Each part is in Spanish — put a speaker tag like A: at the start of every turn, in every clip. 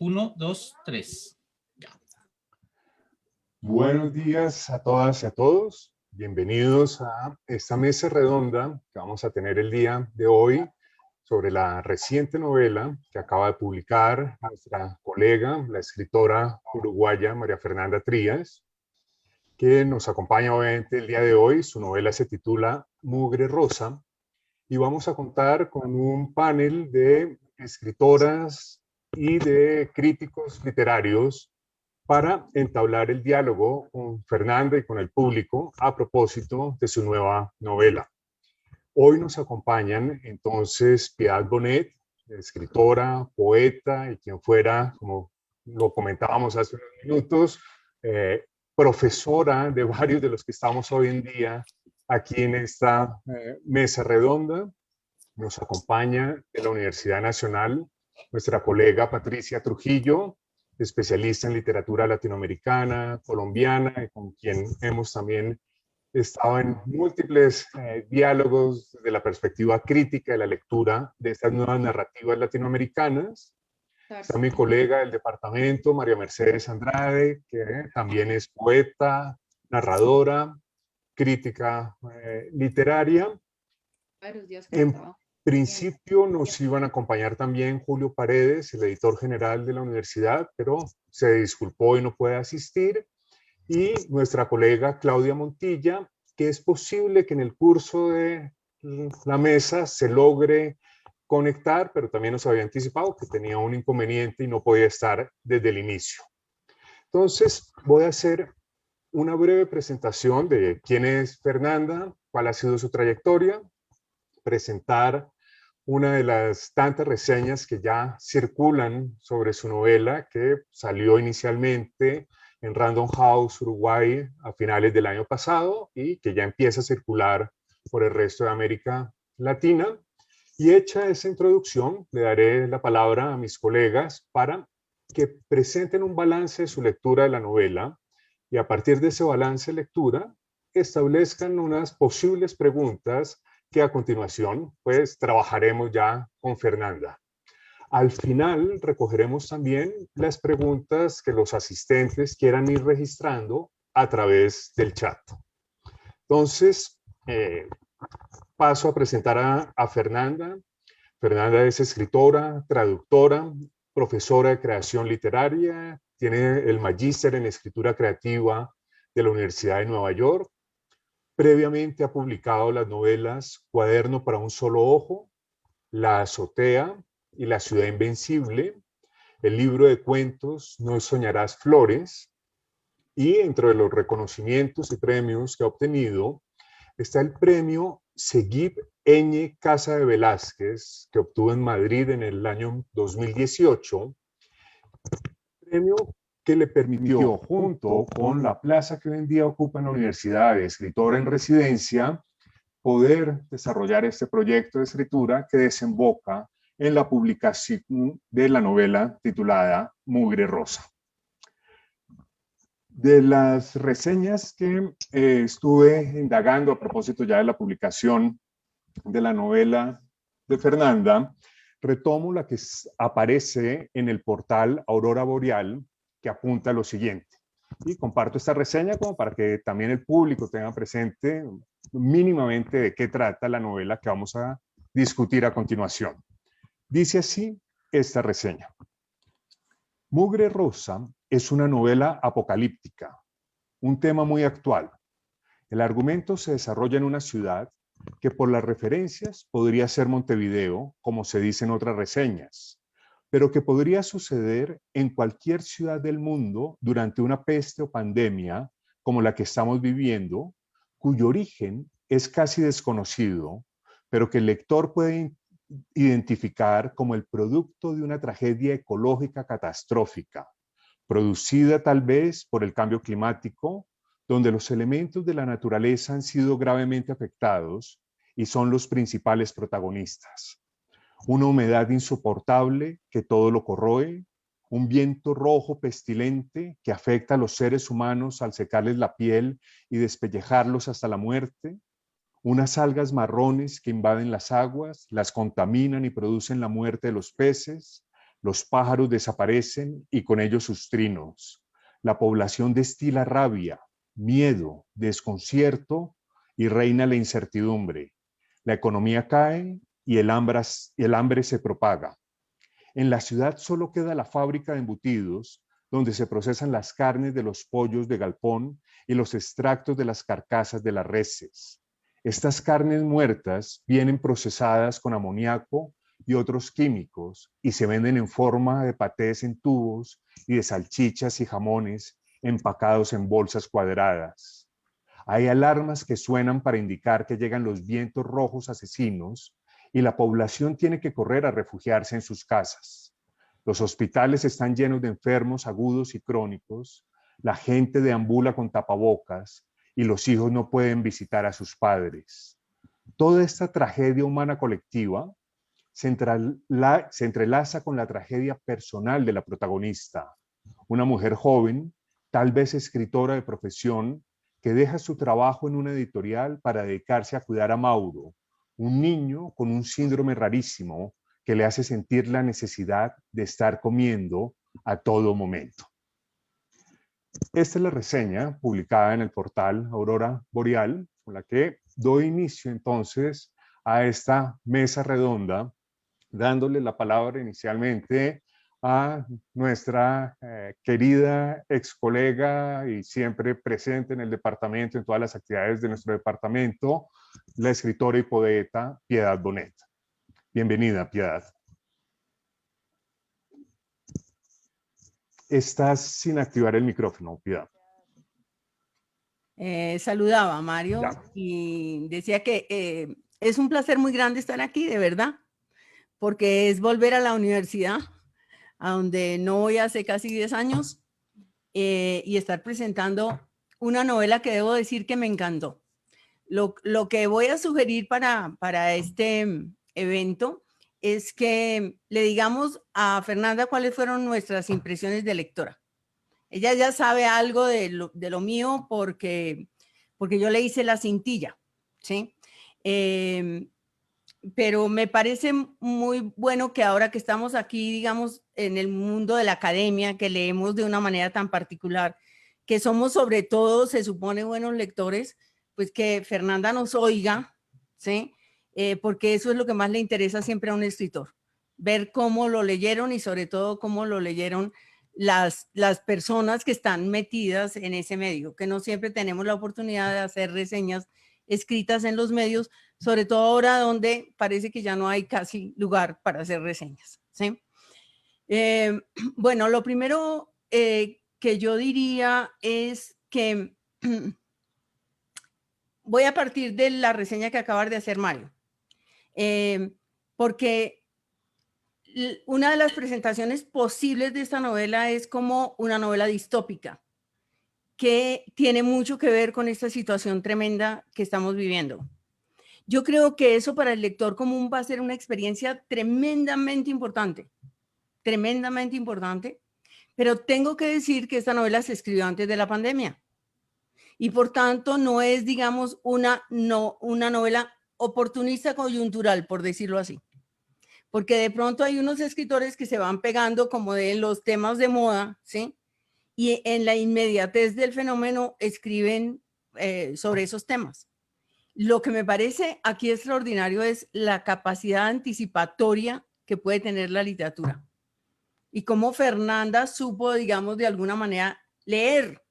A: 1, 2, 3. Ya.
B: Buenos días a todas y a todos. Bienvenidos a esta mesa redonda que vamos a tener el día de hoy sobre la reciente novela que acaba de publicar nuestra colega, la escritora uruguaya María Fernanda Trías, que nos acompaña obviamente el día de hoy. Su novela se titula Mugre Rosa y vamos a contar con un panel de escritoras y de críticos literarios para entablar el diálogo con Fernanda y con el público a propósito de su nueva novela. Hoy nos acompañan entonces Piedad Bonet, escritora, poeta y quien fuera, como lo comentábamos hace unos minutos, profesora de varios de los que estamos hoy en día aquí en esta mesa redonda. Nos acompaña de la Universidad Nacional nuestra colega Patricia Trujillo, especialista en literatura latinoamericana, colombiana, y con quien hemos también estado en múltiples diálogos desde la perspectiva crítica de la lectura de estas nuevas narrativas latinoamericanas. Está mi colega del departamento, María Mercedes Andrade, que también es poeta, narradora, crítica literaria. En principio nos iban a acompañar también Julio Paredes, el editor general de la universidad, pero se disculpó y no puede asistir. Y nuestra colega Claudia Montilla, que es posible que en el curso de la mesa se logre conectar, pero también nos había anticipado que tenía un inconveniente y no podía estar desde el inicio. Entonces voy a hacer una breve presentación de quién es Fernanda, cuál ha sido su trayectoria, presentar una de las tantas reseñas que ya circulan sobre su novela, que salió inicialmente en Random House Uruguay a finales del año pasado y que ya empieza a circular por el resto de América Latina. Y hecha esa introducción, le daré la palabra a mis colegas para que presenten un balance de su lectura de la novela y a partir de ese balance de lectura establezcan unas posibles preguntas que a continuación pues trabajaremos ya con Fernanda. Al final recogeremos también las preguntas que los asistentes quieran ir registrando a través del chat. Entonces, paso a presentar a Fernanda. Fernanda es escritora, traductora, profesora de creación literaria, tiene el magíster en escritura creativa de la Universidad de Nueva York. Previamente ha publicado las novelas Cuaderno para un solo ojo, La azotea y La ciudad invencible, el libro de cuentos No soñarás flores, y entre los reconocimientos y premios que ha obtenido está el premio Seguib Eñe Casa de Velázquez, que obtuvo en Madrid en el año 2018, premio que le permitió, junto con la plaza que hoy en día ocupa en la Universidad de Escritora en Residencia, poder desarrollar este proyecto de escritura que desemboca en la publicación de la novela titulada Mugre Rosa. De las reseñas que estuve indagando a propósito ya de la publicación de la novela de Fernanda, retomo la que aparece en el portal Aurora Boreal, que apunta a lo siguiente. Y comparto esta reseña como para que también el público tenga presente mínimamente de qué trata la novela que vamos a discutir a continuación. Dice así esta reseña. Mugre Rosa es una novela apocalíptica, un tema muy actual. El argumento se desarrolla en una ciudad que por las referencias podría ser Montevideo, como se dice en otras reseñas, pero que podría suceder en cualquier ciudad del mundo durante una peste o pandemia como la que estamos viviendo, cuyo origen es casi desconocido, pero que el lector puede identificar como el producto de una tragedia ecológica catastrófica, producida tal vez por el cambio climático, donde los elementos de la naturaleza han sido gravemente afectados y son los principales protagonistas. Una humedad insoportable que todo lo corroe, un viento rojo pestilente que afecta a los seres humanos al secarles la piel y despellejarlos hasta la muerte, unas algas marrones que invaden las aguas, las contaminan y producen la muerte de los peces, Los pájaros desaparecen y con ellos sus trinos. La población destila rabia, miedo, desconcierto y reina la incertidumbre. La economía cae y el hambre se propaga. En la ciudad solo queda la fábrica de embutidos, donde se procesan las carnes de los pollos de galpón y los extractos de las carcasas de las reses. Estas carnes muertas vienen procesadas con amoníaco y otros químicos y se venden en forma de patés en tubos y de salchichas y jamones empacados en bolsas cuadradas. Hay alarmas que suenan para indicar que llegan los vientos rojos asesinos y la población tiene que correr a refugiarse en sus casas. Los hospitales están llenos de enfermos agudos y crónicos, la gente deambula con tapabocas y los hijos no pueden visitar a sus padres. Toda esta tragedia humana colectiva se entrelaza con la tragedia personal de la protagonista, una mujer joven, tal vez escritora de profesión, que deja su trabajo en una editorial para dedicarse a cuidar a Mauro, un niño con un síndrome rarísimo que le hace sentir la necesidad de estar comiendo a todo momento. Esta es la reseña publicada en el portal Aurora Boreal, con la que doy inicio entonces a esta mesa redonda, dándole la palabra inicialmente a nuestra querida ex colega y siempre presente en el departamento, en todas las actividades de nuestro departamento, la escritora y poeta Piedad Bonet. Bienvenida, Piedad. Estás sin activar el micrófono, Piedad.
C: Saludaba a Mario y decía que es un placer muy grande estar aquí, de verdad, porque es volver a la universidad, a donde no voy hace casi 10 años, y estar presentando una novela que debo decir que me encantó. Lo que voy a sugerir para este evento es que le digamos a Fernanda cuáles fueron nuestras impresiones de lectora. Ella ya sabe algo de lo mío porque yo le hice la cintilla, ¿sí? Pero me parece muy bueno que ahora que estamos aquí, digamos, en el mundo de la academia, que leemos de una manera tan particular, que somos sobre todo, se supone, buenos lectores, pues que Fernanda nos oiga, ¿sí? Porque eso es lo que más le interesa siempre a un escritor, ver cómo lo leyeron y sobre todo cómo lo leyeron las personas que están metidas en ese medio, que no siempre tenemos la oportunidad de hacer reseñas escritas en los medios, sobre todo ahora donde parece que ya no hay casi lugar para hacer reseñas, ¿sí? Bueno, lo primero que yo diría es que voy a partir de la reseña que acaba de hacer Mario, porque una de las presentaciones posibles de esta novela es como una novela distópica, que tiene mucho que ver con esta situación tremenda que estamos viviendo. Yo creo que eso para el lector común va a ser una experiencia tremendamente importante, pero tengo que decir que esta novela se escribió antes de la pandemia y por tanto no es, digamos, una novela oportunista coyuntural, por decirlo así. Porque de pronto hay unos escritores que se van pegando como de los temas de moda, ¿sí? Y en la inmediatez del fenómeno escriben sobre esos temas. Lo que me parece aquí extraordinario es la capacidad anticipatoria que puede tener la literatura y cómo Fernanda supo, digamos, de alguna manera leer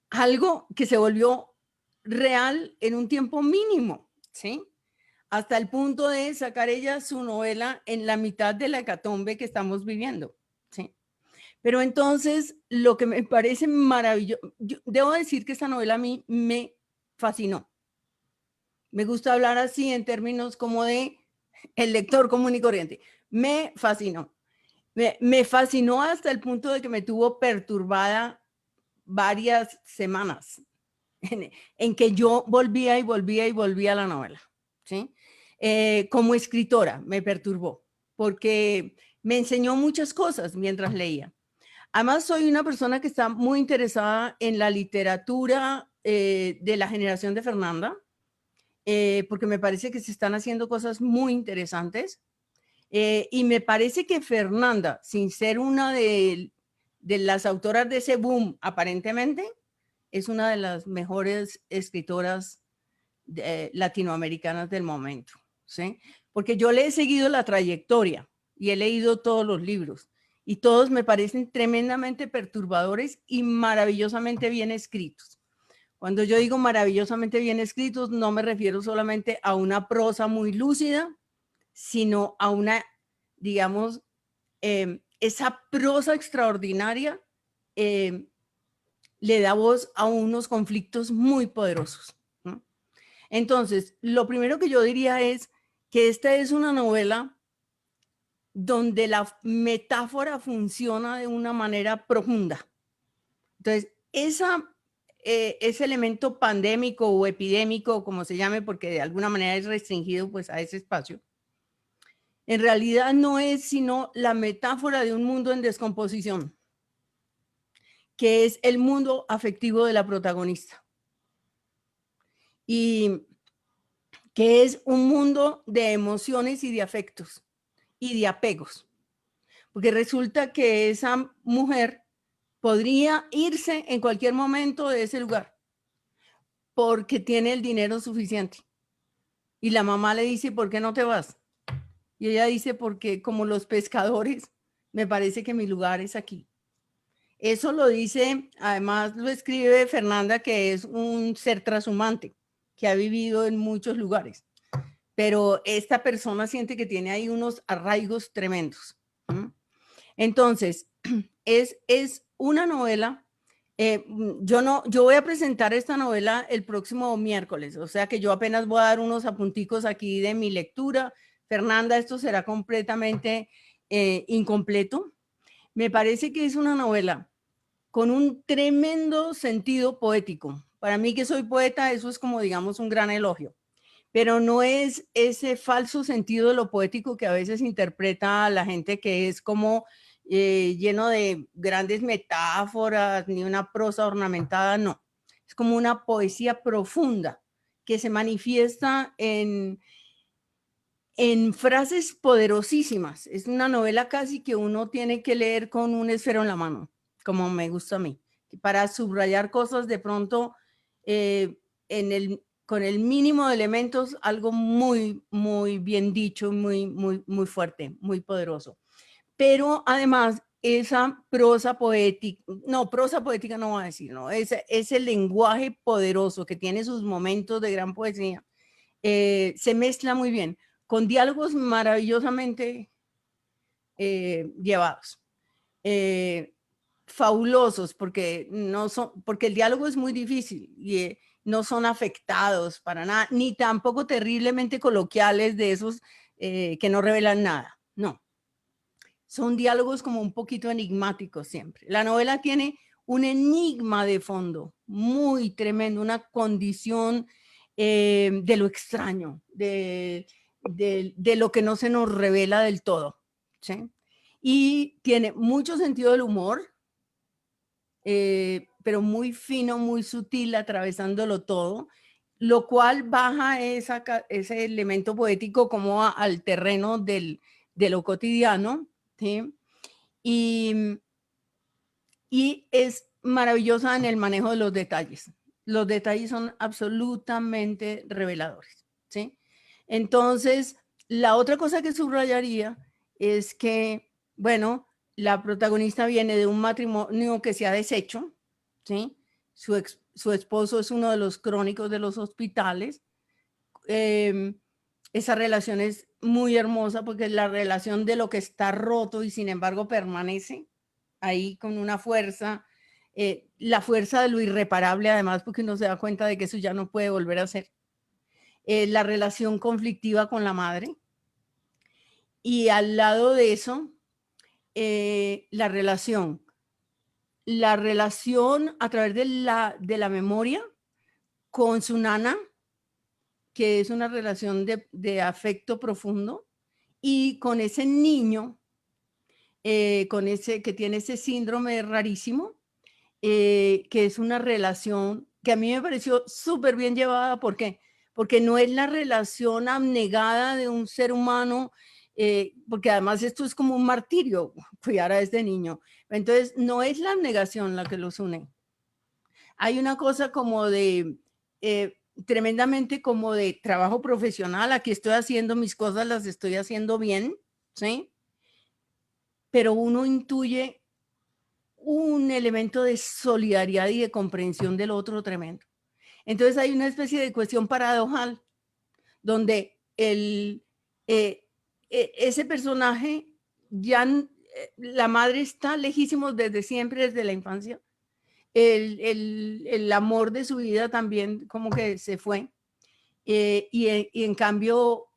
C: algo que se volvió real en un tiempo mínimo, ¿sí? Hasta el punto de sacar ella su novela en la mitad de la hecatombe que estamos viviendo, ¿sí? Pero entonces, lo que me parece maravilloso, debo decir que esta novela a mí me fascinó. Me gusta hablar así en términos como de el lector común y corriente. Me fascinó. Me fascinó hasta el punto de que me tuvo perturbada varias semanas en que yo volvía a la novela, ¿sí? Como escritora me perturbó porque me enseñó muchas cosas mientras leía. Además, soy una persona que está muy interesada en la literatura de la generación de Fernanda, porque me parece que se están haciendo cosas muy interesantes. Y me parece que Fernanda, sin ser una de las autoras de ese boom, aparentemente, es una de las mejores escritoras latinoamericanas del momento, ¿sí? Porque yo le he seguido la trayectoria y he leído todos los libros y todos me parecen tremendamente perturbadores y maravillosamente bien escritos. Cuando yo digo maravillosamente bien escritos, no me refiero solamente a una prosa muy lúcida, sino a una, digamos, esa prosa extraordinaria le da voz a unos conflictos muy poderosos, ¿no? Entonces, lo primero que yo diría es que esta es una novela donde la metáfora funciona de una manera profunda. Entonces, ese elemento pandémico o epidémico, como se llame, porque de alguna manera es restringido pues, a ese espacio, en realidad no es sino la metáfora de un mundo en descomposición, que es el mundo afectivo de la protagonista. Y que es un mundo de emociones y de afectos y de apegos. Porque resulta que esa mujer podría irse en cualquier momento de ese lugar porque tiene el dinero suficiente. Y la mamá le dice, ¿por qué no te vas? Y ella dice, porque como los pescadores, me parece que mi lugar es aquí. Eso lo dice, además lo escribe Fernanda, que es un ser transhumante, que ha vivido en muchos lugares. Pero esta persona siente que tiene ahí unos arraigos tremendos. Entonces, es una novela. Yo voy a presentar esta novela el próximo miércoles, o sea que yo apenas voy a dar unos apunticos aquí de mi lectura. Fernanda, esto será completamente incompleto. Me parece que es una novela con un tremendo sentido poético. Para mí que soy poeta, eso es como, digamos, un gran elogio. Pero no es ese falso sentido de lo poético que a veces interpreta la gente, que es como lleno de grandes metáforas, ni una prosa ornamentada, no. Es como una poesía profunda que se manifiesta en frases poderosísimas. Es una novela casi que uno tiene que leer con un esfero en la mano, como me gusta a mí, para subrayar cosas de pronto con el mínimo de elementos, algo muy, muy bien dicho, muy, muy, muy fuerte, muy poderoso. Pero además, esa prosa poética no voy a decir, no, ese lenguaje poderoso que tiene sus momentos de gran poesía, se mezcla muy bien con diálogos maravillosamente llevados, fabulosos, porque el diálogo es muy difícil y no son afectados para nada, ni tampoco terriblemente coloquiales de esos que no revelan nada, no. Son diálogos como un poquito enigmáticos siempre. La novela tiene un enigma de fondo muy tremendo, una condición de lo extraño, de lo que no se nos revela del todo, ¿sí? Y tiene mucho sentido del humor, pero muy fino, muy sutil, atravesándolo todo, lo cual baja ese elemento poético como al terreno de lo cotidiano, ¿sí? Y es maravillosa en el manejo de los detalles. Los detalles son absolutamente reveladores, ¿sí? Entonces, la otra cosa que subrayaría es que, bueno, la protagonista viene de un matrimonio que se ha deshecho, ¿sí? Su esposo es uno de los crónicos de los hospitales. Esa relación es muy hermosa porque es la relación de lo que está roto y sin embargo permanece ahí con una fuerza, la fuerza de lo irreparable además, porque uno se da cuenta de que eso ya no puede volver a ser. La relación conflictiva con la madre. Y al lado de eso, la relación a través de la memoria con su nana, que es una relación de afecto profundo, y con ese niño, que tiene ese síndrome rarísimo, que es una relación que a mí me pareció súper bien llevada. ¿Por qué? Porque no es la relación abnegada de un ser humano porque además esto es como un martirio, cuidar a este niño. Entonces, no es la abnegación la que los une. Hay una cosa como de, tremendamente como de trabajo profesional, aquí estoy haciendo mis cosas, las estoy haciendo bien, ¿sí? Pero uno intuye un elemento de solidaridad y de comprensión del otro tremendo. Entonces hay una especie de cuestión paradojal donde ese personaje ya, la madre está lejísimo desde siempre, desde la infancia. El amor de su vida también como que se fue. Y en cambio,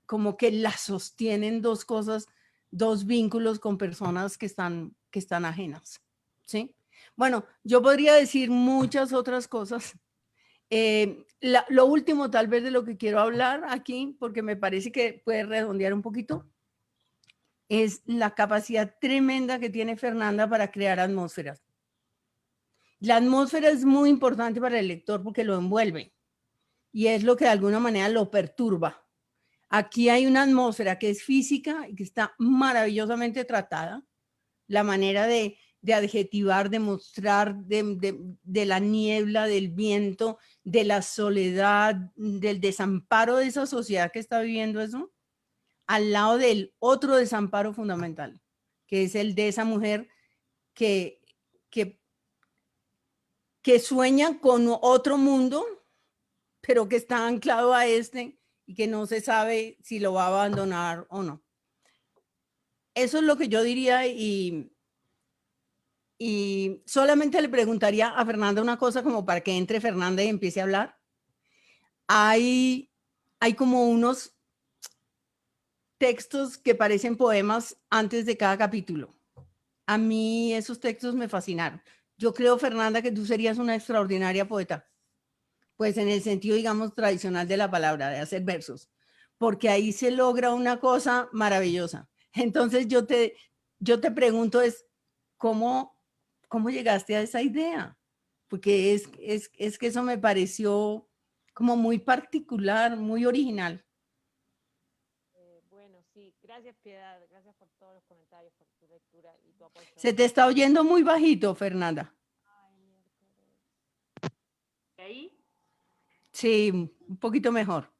C: como que la sostienen dos cosas, dos vínculos con personas que están ajenas, ¿sí? Bueno, yo podría decir muchas otras cosas. Lo último tal vez de lo que quiero hablar aquí, porque me parece que puede redondear un poquito, es la capacidad tremenda que tiene Fernanda para crear atmósferas. La atmósfera es muy importante para el lector porque lo envuelve y es lo que de alguna manera lo perturba. Aquí hay una atmósfera que es física y que está maravillosamente tratada. La manera de adjetivar, de mostrar, de la niebla, del viento, de la soledad, del desamparo de esa sociedad que está viviendo eso, al lado del otro desamparo fundamental, que es el de esa mujer que sueña con otro mundo, pero que está anclado a este y que no se sabe si lo va a abandonar o no. Eso es lo que yo diría y solamente le preguntaría a Fernanda una cosa como para que entre Fernanda y empiece a hablar. Hay como unos textos que parecen poemas antes de cada capítulo. A mí esos textos me fascinaron. Yo creo, Fernanda, que tú serías una extraordinaria poeta. Pues en el sentido, digamos, tradicional de la palabra, de hacer versos, porque ahí se logra una cosa maravillosa. Entonces yo te pregunto es, ¿cómo llegaste a esa idea? Porque es que eso me pareció como muy particular, muy original.
D: Bueno, sí, gracias Piedad, gracias por todos los comentarios, por tu lectura y tu apoyo.
C: Se te está oyendo muy bajito, Fernanda.
D: Ay, miércoles. ¿Ahí?
C: Sí, un poquito mejor.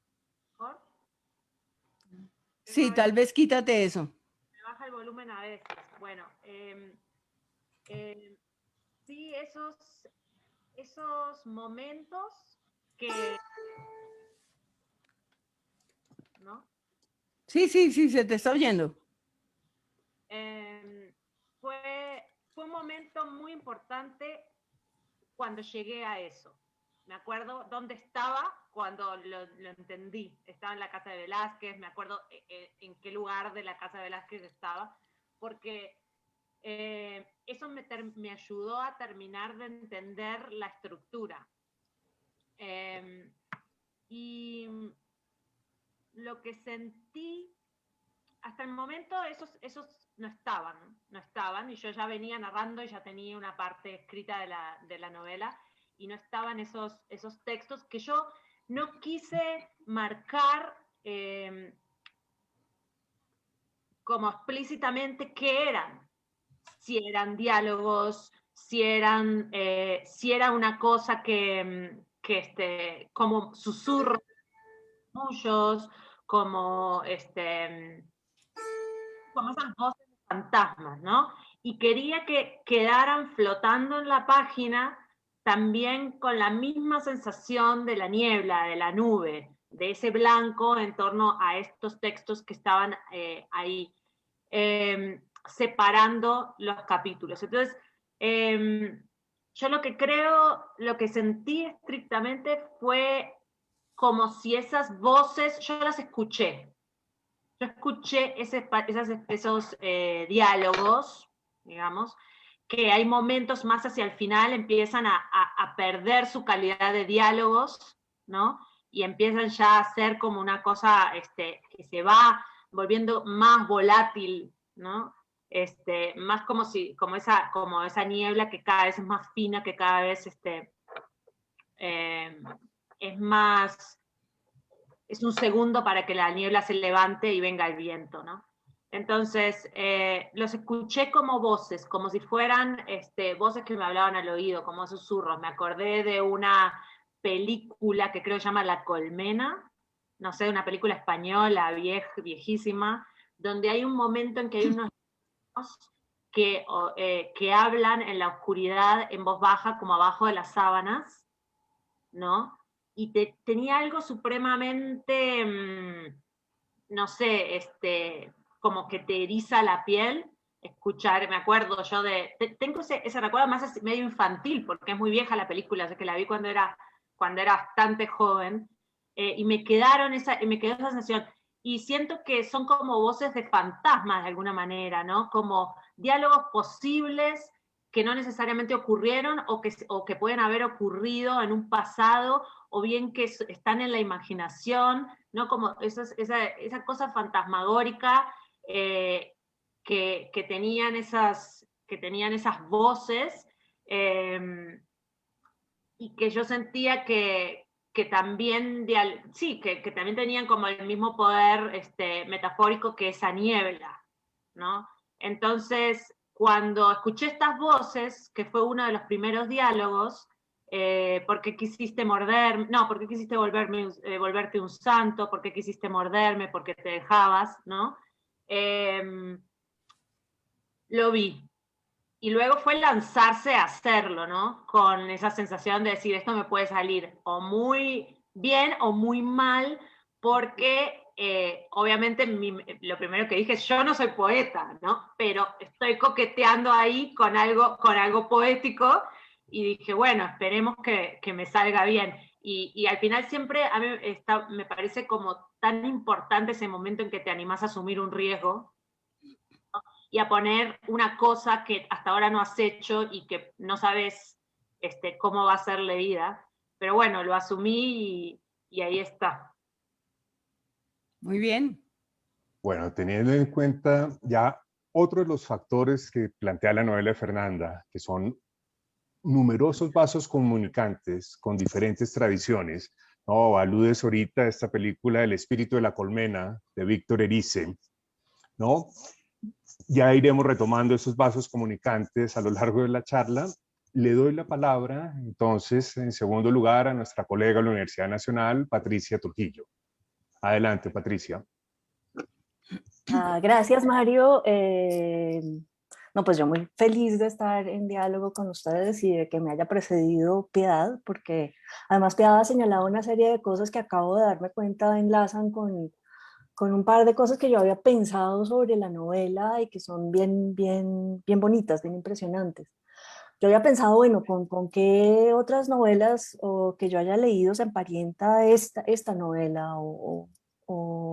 D: ¿Mejor?
C: Sí, tal vez quítate eso.
D: Me baja el volumen a veces. Bueno, sí, esos momentos que... ¿No?
C: Sí, se te está oyendo.
D: Fue un momento muy importante cuando llegué a eso. Me acuerdo dónde estaba cuando lo entendí. Estaba en la casa de Velázquez, me acuerdo en qué lugar de la casa de Velázquez estaba, porque eso me ayudó a terminar de entender la estructura. Y lo que sentí, hasta el momento esos no estaban, y yo ya venía narrando y ya tenía una parte escrita de la novela, y no estaban esos textos que yo no quise marcar como explícitamente qué eran, si eran diálogos, si era una cosa como susurros suyos, como esas voces de fantasmas, ¿no? Y quería que quedaran flotando en la página también con la misma sensación de la niebla, de la nube, de ese blanco en torno a estos textos que estaban ahí, separando los capítulos. Entonces, yo lo que sentí estrictamente fue como si esas voces, yo las escuché. Yo escuché esos diálogos, digamos, que hay momentos más hacia el final empiezan a perder su calidad de diálogos, ¿no? Y empiezan ya a ser como una cosa que se va volviendo más volátil, ¿no? Más como esa niebla que cada vez es más fina, que cada vez es más es un segundo para que la niebla se levante y venga el viento, ¿no? Entonces, los escuché como voces, como si fueran voces que me hablaban al oído, como susurros. Me acordé de una película que creo que se llama La Colmena, no sé, una película española, viejísima, donde hay un momento en que hay unos que hablan en la oscuridad en voz baja, como abajo de las sábanas, ¿no? Y tenía algo supremamente, no sé, como que te eriza la piel, escuchar, me acuerdo yo tengo ese recuerdo más medio infantil, porque es muy vieja la película, sé que la vi cuando era bastante joven, y me quedó esa sensación, y siento que son como voces de fantasmas de alguna manera, ¿no? Como diálogos posibles que no necesariamente ocurrieron o que pueden haber ocurrido en un pasado, o bien que están en la imaginación, ¿no? Como esa cosa fantasmagórica que tenían esas voces, y que yo sentía que también, que también tenían como el mismo poder metafórico que esa niebla, ¿no? Entonces, cuando escuché estas voces, que fue uno de los primeros diálogos, ¿por qué quisiste morderme? No, ¿por qué quisiste volverte un santo? ¿Por qué quisiste morderme? ¿Por qué te dejabas? ¿No? Lo vi. Y luego fue lanzarse a hacerlo, ¿no? Con esa sensación de decir, esto me puede salir o muy bien o muy mal, porque obviamente lo primero que dije es, yo no soy poeta, ¿no? Pero estoy coqueteando ahí con algo poético, y dije, bueno, esperemos que me salga bien. Y al final siempre a mí me parece como tan importante ese momento en que te animás a asumir un riesgo, y a poner una cosa que hasta ahora no has hecho y que no sabes cómo va a ser leída. Pero bueno, lo asumí y ahí está.
C: Muy bien.
B: Bueno, teniendo en cuenta ya otro de los factores que plantea la novela de Fernanda, que son numerosos vasos comunicantes con diferentes tradiciones, ¿no? Aludes ahorita a esta película El espíritu de la colmena, de Víctor Erice, ¿no? Ya iremos retomando esos vasos comunicantes a lo largo de la charla. Le doy la palabra, entonces, en segundo lugar, a nuestra colega de la Universidad Nacional, Patricia Trujillo. Adelante, Patricia.
E: Gracias, Mario. No, pues yo muy feliz de estar en diálogo con ustedes y de que me haya precedido Piedad, porque además Piedad ha señalado una serie de cosas que acabo de darme cuenta enlazan con un par de cosas que yo había pensado sobre la novela y que son bien bonitas, bien impresionantes. Yo había pensado, bueno, ¿con qué otras novelas o que yo haya leído se emparenta esta novela o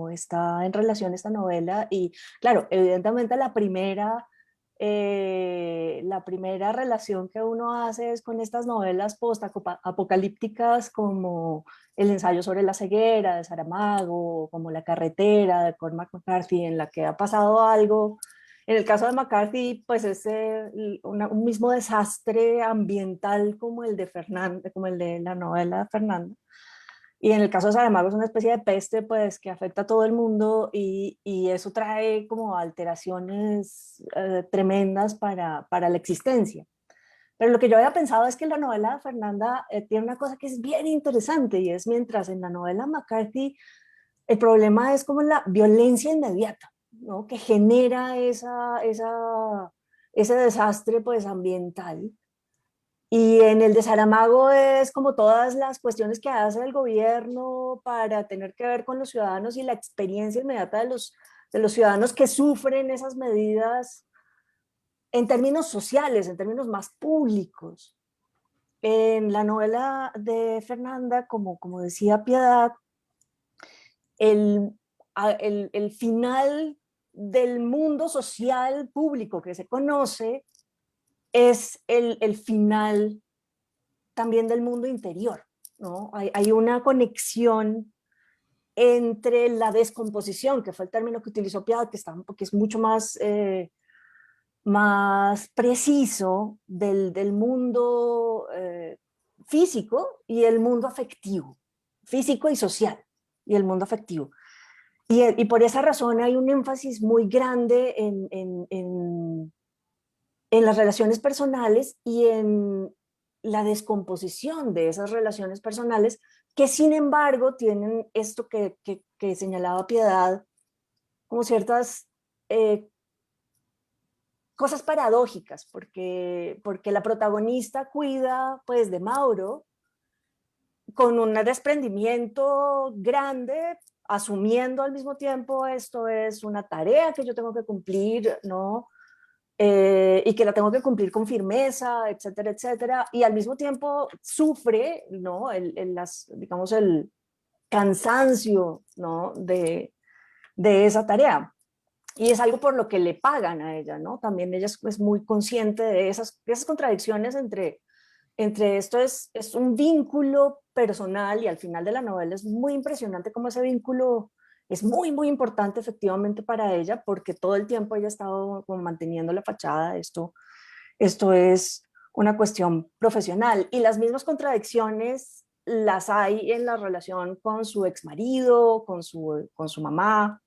E: está en relación a esta novela? Y claro, evidentemente la primera relación que uno hace es con estas novelas post-apocalípticas como El ensayo sobre la ceguera de Saramago, como La carretera de Cormac McCarthy, en la que ha pasado algo. En el caso de McCarthy, pues es un mismo desastre ambiental como el de la novela de Fernanda. Y en el caso de Saramago es una especie de peste pues, que afecta a todo el mundo y eso trae como alteraciones tremendas para la existencia. Pero lo que yo había pensado es que la novela de Fernanda tiene una cosa que es bien interesante, y es mientras en la novela McCarthy el problema es como la violencia inmediata, ¿no? Que genera ese desastre pues, ambiental. Y en el de Saramago es como todas las cuestiones que hace el gobierno para tener que ver con los ciudadanos y la experiencia inmediata de los ciudadanos que sufren esas medidas en términos sociales, en términos más públicos. En la novela de Fernanda, como decía Piedad, el final del mundo social público que se conoce es el final también del mundo interior, ¿no? Hay una conexión entre la descomposición, que fue el término que utilizó Piedad, que es mucho más preciso del mundo físico y el mundo afectivo, físico y social, y el mundo afectivo. Y por esa razón hay un énfasis muy grande en las relaciones personales y en la descomposición de esas relaciones personales, que sin embargo tienen esto que señalaba Piedad, como ciertas cosas paradójicas, porque la protagonista cuida pues de Mauro con un desprendimiento grande, asumiendo al mismo tiempo esto es una tarea que yo tengo que cumplir, ¿no? Y que la tengo que cumplir con firmeza, etcétera, etcétera, y al mismo tiempo sufre, ¿no? Digamos, el cansancio, ¿no? de esa tarea. Y es algo por lo que le pagan a ella, ¿no? También ella es muy consciente de esas contradicciones entre esto es un vínculo personal, y al final de la novela es muy impresionante cómo ese vínculo es muy, muy importante efectivamente para ella, porque todo el tiempo ella ha estado como manteniendo la fachada. Esto es una cuestión profesional, y las mismas contradicciones las hay en la relación con su exmarido, con su mamá,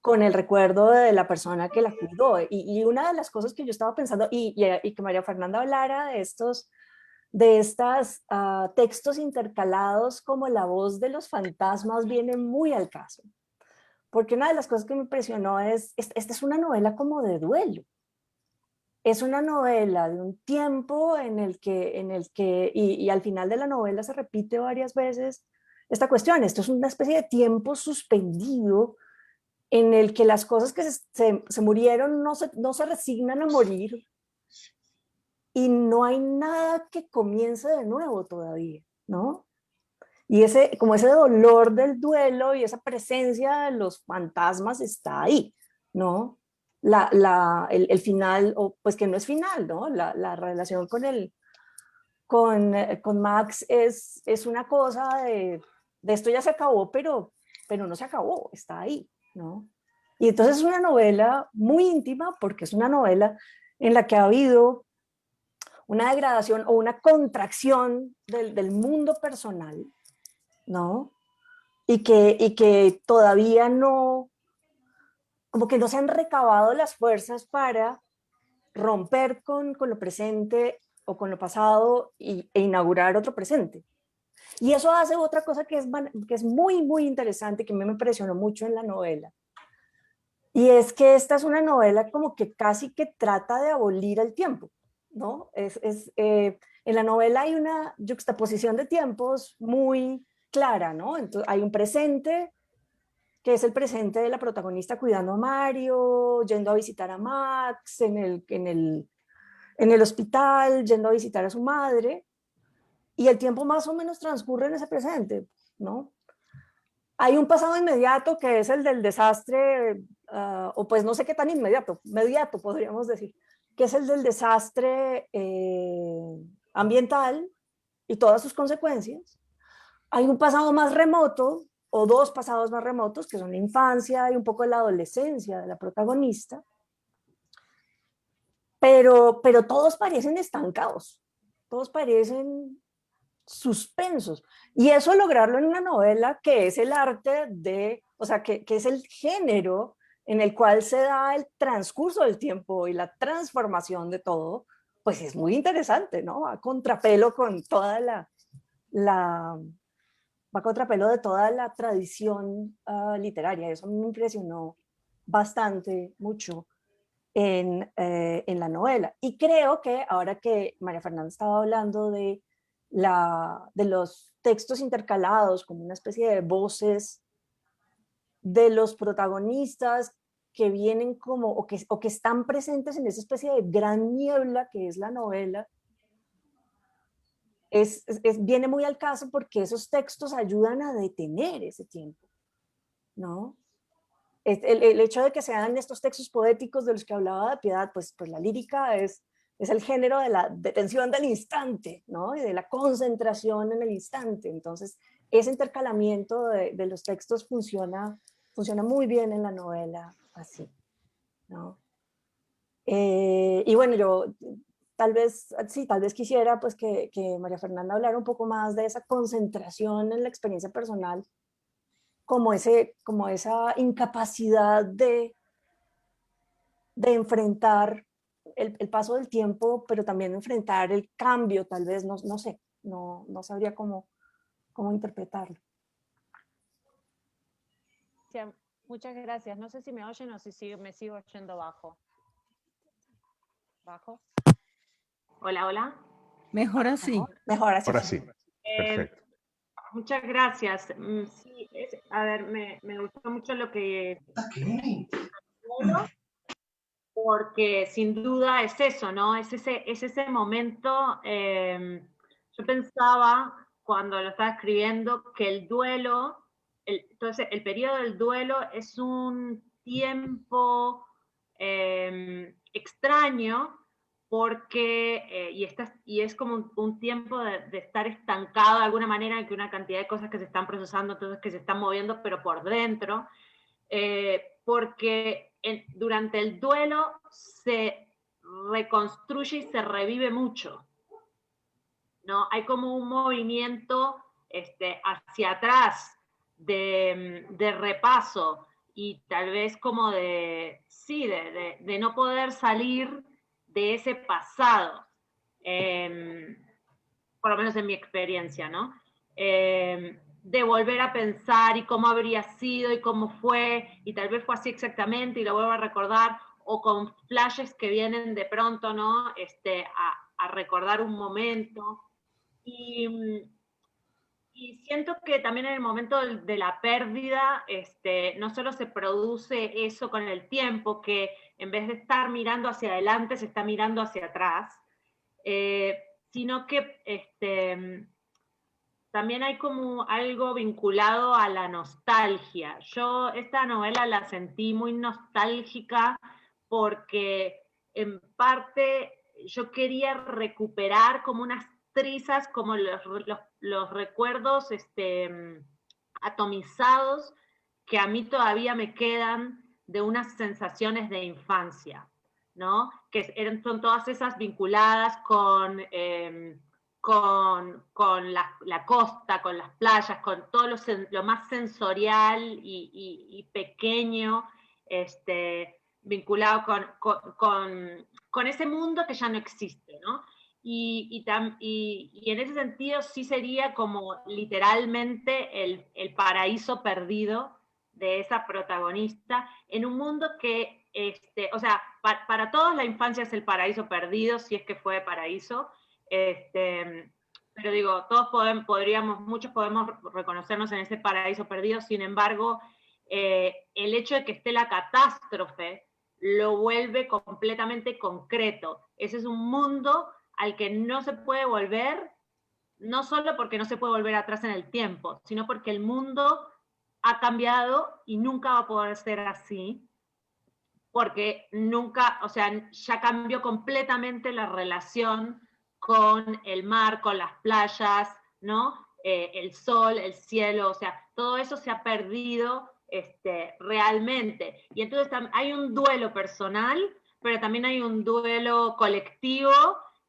E: con el recuerdo de la persona que la cuidó. Y una de las cosas que yo estaba pensando, y que María Fernanda hablara de estas textos intercalados como la voz de los fantasmas, viene muy al caso. Porque una de las cosas que me impresionó esta es una novela como de duelo. Es una novela de un tiempo en el que y al final de la novela se repite varias veces esta cuestión. Esto es una especie de tiempo suspendido en el que las cosas que se murieron no se resignan a morir, y no hay nada que comience de nuevo todavía, ¿no? Y como ese dolor del duelo y esa presencia de los fantasmas está ahí, ¿no? El final, o pues que no es final, ¿no? La relación con Max es una cosa de esto ya se acabó, pero no se acabó, está ahí, ¿no? Y entonces es una novela muy íntima, porque es una novela en la que ha habido una degradación o una contracción del mundo personal, ¿no? Y que todavía no, como que no se han recabado las fuerzas para romper con lo presente o con lo pasado e inaugurar otro presente. Y eso hace otra cosa que es muy, muy interesante, que a mí me impresionó mucho en la novela. Y es que esta es una novela como que casi que trata de abolir el tiempo, ¿no? En la novela hay una yuxtaposición de tiempos muy clara, ¿no? Entonces hay un presente, que es el presente de la protagonista cuidando a Mario, yendo a visitar a Max en el hospital, yendo a visitar a su madre, y el tiempo más o menos transcurre en ese presente, ¿no? Hay un pasado inmediato que es el del desastre, o pues no sé qué tan inmediato podríamos decir, que es el del desastre ambiental y todas sus consecuencias. Hay un pasado más remoto, o dos pasados más remotos, que son la infancia y un poco la adolescencia de la protagonista, pero todos parecen estancados, todos parecen suspensos. Y eso lograrlo en una novela que es el arte o sea, que es el género en el cual se da el transcurso del tiempo y la transformación de todo, pues es muy interesante, ¿no? A contrapelo con toda va a contrapelo de toda la tradición literaria. Eso me impresionó bastante, mucho en la novela. Y creo que ahora que María Fernanda estaba hablando de los textos intercalados como una especie de voces de los protagonistas que vienen como, o que están presentes en esa especie de gran niebla que es la novela, viene muy al caso, porque esos textos ayudan a detener ese tiempo, ¿no? El hecho de que sean estos textos poéticos de los que hablaba de Piedad, pues la lírica es el género de la detención del instante, ¿no? Y de la concentración en el instante. Entonces, ese intercalamiento de los textos funciona muy bien en la novela así, ¿no? Y bueno, yo tal vez quisiera pues que María Fernanda hablara un poco más de esa concentración en la experiencia personal como esa incapacidad de enfrentar el paso del tiempo, pero también enfrentar el cambio, tal vez, no sé, no sabría cómo interpretarlo.
F: Sí, muchas gracias. No sé si me oyen o si me sigo oyendo bajo. ¿Bajo?
D: Hola, hola.
C: Mejor así.
E: Mejor así.
B: Ahora sí, perfecto.
D: Muchas gracias. Sí, a ver, me gustó mucho lo que... Porque sin duda es eso, ¿no? Es ese momento, yo pensaba cuando lo estaba escribiendo que el duelo, entonces el periodo del duelo es un tiempo extraño porque, y es como un tiempo de estar estancado de alguna manera, en que una cantidad de cosas que se están procesando, entonces que se están moviendo, pero por dentro, porque durante el duelo se reconstruye y se revive mucho, ¿no? Hay como un movimiento hacia atrás de repaso y tal vez como de no poder salir de ese pasado, por lo menos en mi experiencia, ¿no? De volver a pensar y cómo habría sido y cómo fue, y tal vez fue así exactamente y lo vuelvo a recordar, o con flashes que vienen de pronto, ¿no? A recordar un momento. Y siento que también en el momento de la pérdida, no solo se produce eso con el tiempo, que en vez de estar mirando hacia adelante, se está mirando hacia atrás, sino que también hay como algo vinculado a la nostalgia. Yo esta novela la sentí muy nostálgica porque en parte yo quería recuperar como unas trizas, como los recuerdos atomizados que a mí todavía me quedan de unas sensaciones de infancia, ¿no? Son todas esas vinculadas con la costa, con las playas, con todo lo más sensorial y pequeño, vinculado con ese mundo que ya no existe, ¿no? Y en ese sentido sí sería como literalmente el paraíso perdido de esa protagonista en un mundo que, o sea, para todos la infancia es el paraíso perdido, si es que fue paraíso, pero digo, muchos podemos reconocernos en ese paraíso perdido, sin embargo, el hecho de que esté la catástrofe lo vuelve completamente concreto. Ese es un mundo al que no se puede volver, no solo porque no se puede volver atrás en el tiempo, sino porque el mundo ha cambiado y nunca va a poder ser así, porque nunca, o sea, ya cambió completamente la relación con el mar, con las playas, ¿no? El sol, el cielo, o sea, todo eso se ha perdido realmente. Y entonces hay un duelo personal, pero también hay un duelo colectivo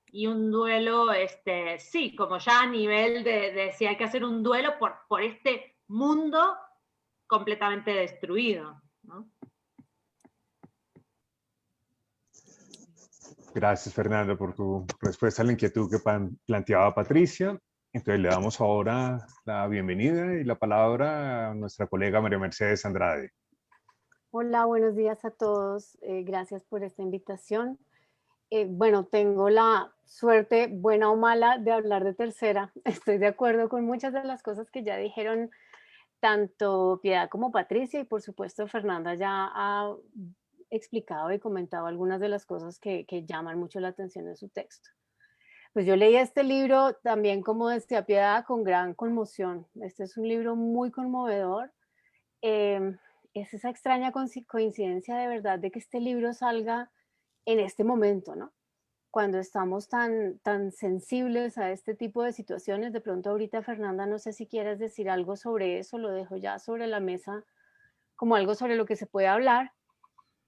D: y un duelo, sí, como ya a nivel de si hay que hacer un duelo por este mundo completamente destruido, ¿no?
B: Gracias, Fernando, por tu respuesta a la inquietud que planteaba Patricia. Entonces le damos ahora la bienvenida y la palabra a nuestra colega María Mercedes Andrade.
G: Hola, buenos días a todos. Gracias por esta invitación. Bueno, tengo la suerte, buena o mala, de hablar de tercera. Estoy de acuerdo con muchas de las cosas que ya dijeron tanto Piedad como Patricia, y por supuesto Fernanda ya ha explicado y comentado algunas de las cosas que llaman mucho la atención en su texto. Pues yo leí este libro también, como decía Piedad, con gran conmoción. Este es un libro muy conmovedor. Es esa extraña coincidencia de verdad de que este libro salga en este momento, ¿no? Cuando estamos tan sensibles a este tipo de situaciones. De pronto ahorita, Fernanda, no sé si quieres decir algo sobre eso, lo dejo ya sobre la mesa como algo sobre lo que se puede hablar.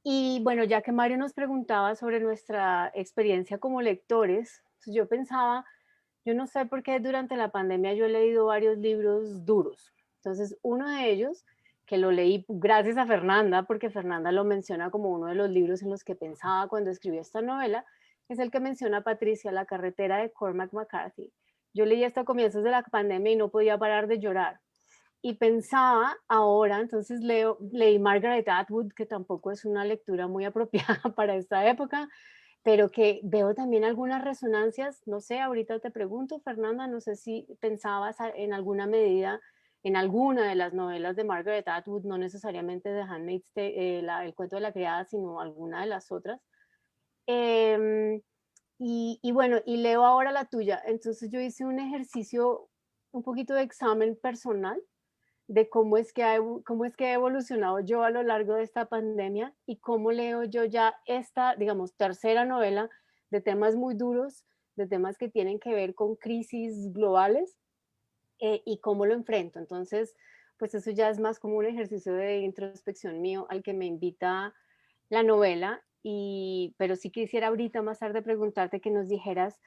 G: Y bueno, ya que Mario nos preguntaba sobre nuestra experiencia como lectores, pues yo pensaba, yo no sé por qué durante la pandemia yo he leído varios libros duros. Entonces, uno de ellos que lo leí gracias a Fernanda, porque Fernanda lo menciona como uno de los libros en los que pensaba cuando escribí esta novela, es el que menciona Patricia, La carretera de Cormac McCarthy. Yo leí esto a comienzos de la pandemia y no podía parar de llorar. Y pensaba ahora, entonces leí Margaret Atwood, que tampoco es una lectura muy apropiada para esta época, pero que veo también algunas resonancias, no sé, ahorita te pregunto, Fernanda, no sé si pensabas en alguna medida en alguna de las novelas de Margaret Atwood, no necesariamente de Handmaid's Tale, el cuento de la criada, sino alguna de las otras. Y bueno, y leo ahora la tuya, entonces yo hice un ejercicio, un poquito de examen personal, de cómo es que he evolucionado yo a lo largo de esta pandemia y cómo leo yo ya esta, digamos, tercera novela de temas muy duros, de temas que tienen que ver con crisis globales y cómo lo enfrento. Entonces, pues eso ya es más como un ejercicio de introspección mío al que me invita la novela, pero sí quisiera ahorita más tarde preguntarte que nos dijeras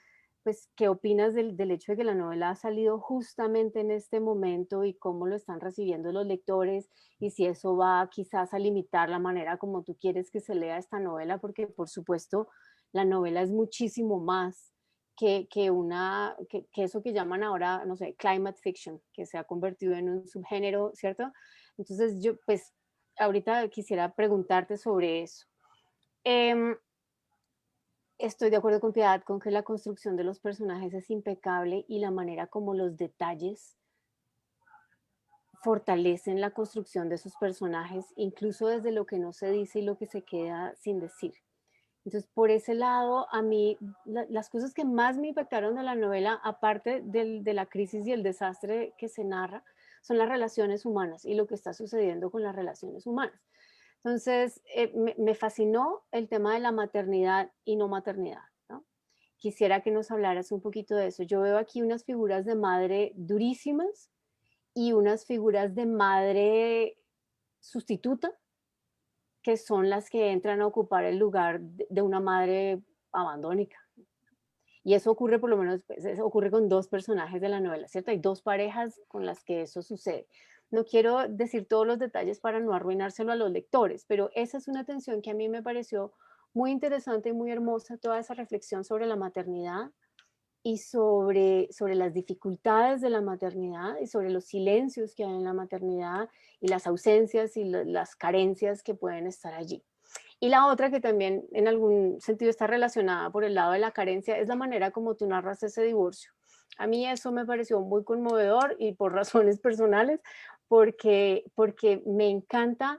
G: pues, ¿qué opinas del hecho de que la novela ha salido justamente en este momento y cómo lo están recibiendo los lectores y si eso va quizás a limitar la manera como tú quieres que se lea esta novela? Porque por supuesto la novela es muchísimo más que eso que llaman ahora, no sé, climate fiction, que se ha convertido en un subgénero, ¿cierto? Entonces yo pues ahorita quisiera preguntarte sobre eso. Estoy de acuerdo con Piedad con que la construcción de los personajes es impecable y la manera como los detalles fortalecen la construcción de sus personajes, incluso desde lo que no se dice y lo que se queda sin decir. Entonces, por ese lado, a mí, las cosas que más me impactaron de la novela, aparte de la crisis y el desastre que se narra, son las relaciones humanas y lo que está sucediendo con las relaciones humanas. Entonces, me fascinó el tema de la maternidad y no maternidad, ¿no? Quisiera que nos hablaras un poquito de eso. Yo veo aquí unas figuras de madre durísimas y unas figuras de madre sustituta, que son las que entran a ocupar el lugar de una madre abandónica. Y eso ocurre, por lo menos, pues, eso ocurre con dos personajes de la novela, ¿cierto? Hay dos parejas con las que eso sucede. No quiero decir todos los detalles para no arruinárselo a los lectores, pero esa es una tensión que a mí me pareció muy interesante y muy hermosa, toda esa reflexión sobre la maternidad y sobre las dificultades de la maternidad y sobre los silencios que hay en la maternidad y las ausencias y las carencias que pueden estar allí. Y la otra que también en algún sentido está relacionada por el lado de la carencia es la manera como tú narras ese divorcio. A mí eso me pareció muy conmovedor y por razones personales, porque me encanta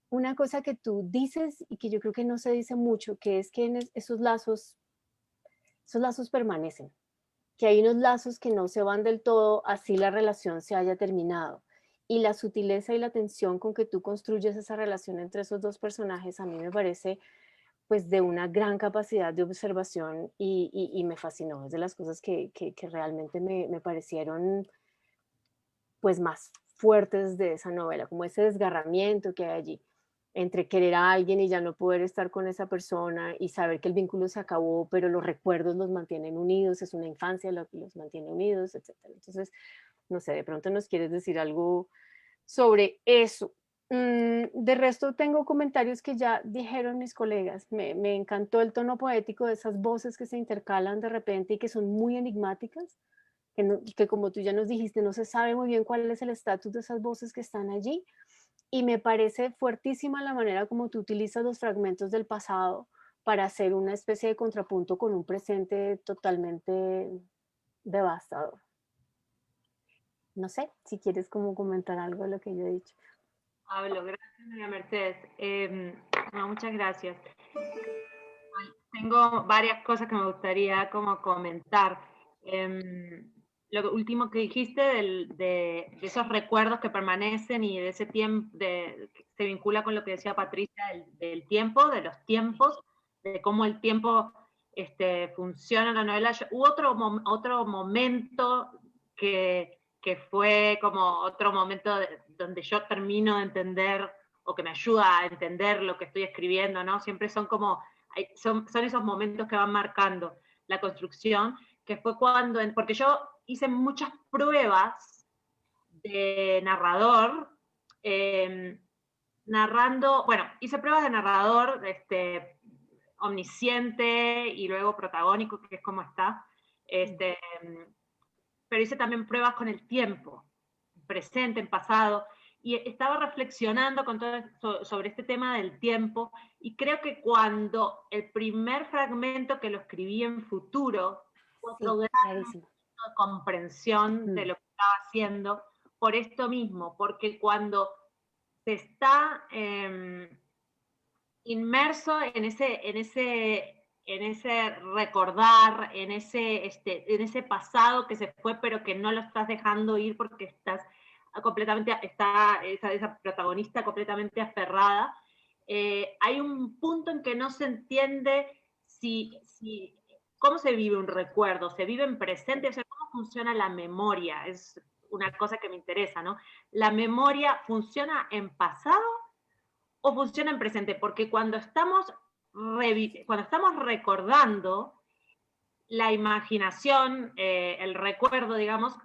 G: una cosa que tú dices y que yo creo que no se dice mucho, que es que en esos lazos permanecen, que hay unos lazos que no se van del todo así la relación se haya terminado. Y la sutileza y la tensión con que tú construyes esa relación entre esos dos personajes a mí me parece pues de una gran capacidad de observación y me fascinó. Es de las cosas que realmente me parecieron pues más fuertes de esa novela, como ese desgarramiento que hay allí entre querer a alguien y ya no poder estar con esa persona y saber que el vínculo se acabó, pero los recuerdos los mantienen unidos, es una infancia lo que los mantiene unidos, etc. Entonces, no sé, de pronto nos quieres decir algo sobre eso. De resto tengo comentarios que ya dijeron mis colegas. Me encantó el tono poético de esas voces que se intercalan de repente y que son muy enigmáticas, que como tú ya nos dijiste, no se sabe muy bien cuál es el estatus de esas voces que están allí. Y me parece fuertísima la manera como tú utilizas los fragmentos del pasado para hacer una especie de contrapunto con un presente totalmente devastador. No sé, si quieres como comentar algo de lo que yo he dicho.
D: Hablo, gracias María Mercedes. No, muchas gracias. Tengo varias cosas que me gustaría como comentar. Lo último que dijiste de esos recuerdos que permanecen y de ese tiempo, se vincula con lo que decía Patricia del tiempo, de los tiempos, de cómo el tiempo funciona en la novela. Hubo otro momento que fue como otro momento donde yo termino de entender o que me ayuda a entender lo que estoy escribiendo, ¿no? Siempre son como, son esos momentos que van marcando la construcción, que fue cuando, porque yo hice muchas pruebas de narrador narrando, bueno, hice pruebas de narrador, omnisciente y luego protagónico, que es como está, pero hice también pruebas con el tiempo, presente, en pasado, y estaba reflexionando con todo sobre este tema del tiempo, y creo que cuando el primer fragmento que lo escribí en futuro, fue otro gran
E: Clarísimo.
D: momento de comprensión de lo que estaba haciendo, por esto mismo, porque cuando se está inmerso en ese recordar, en ese pasado que se fue, pero que no lo estás dejando ir porque estás completamente, esa protagonista completamente aferrada, hay un punto en que no se entiende cómo se vive un recuerdo, se vive en presente, o sea, cómo funciona la memoria, es una cosa que me interesa, ¿no? ¿La memoria funciona en pasado o funciona en presente? Porque cuando estamos recordando, la imaginación, el recuerdo, digamos,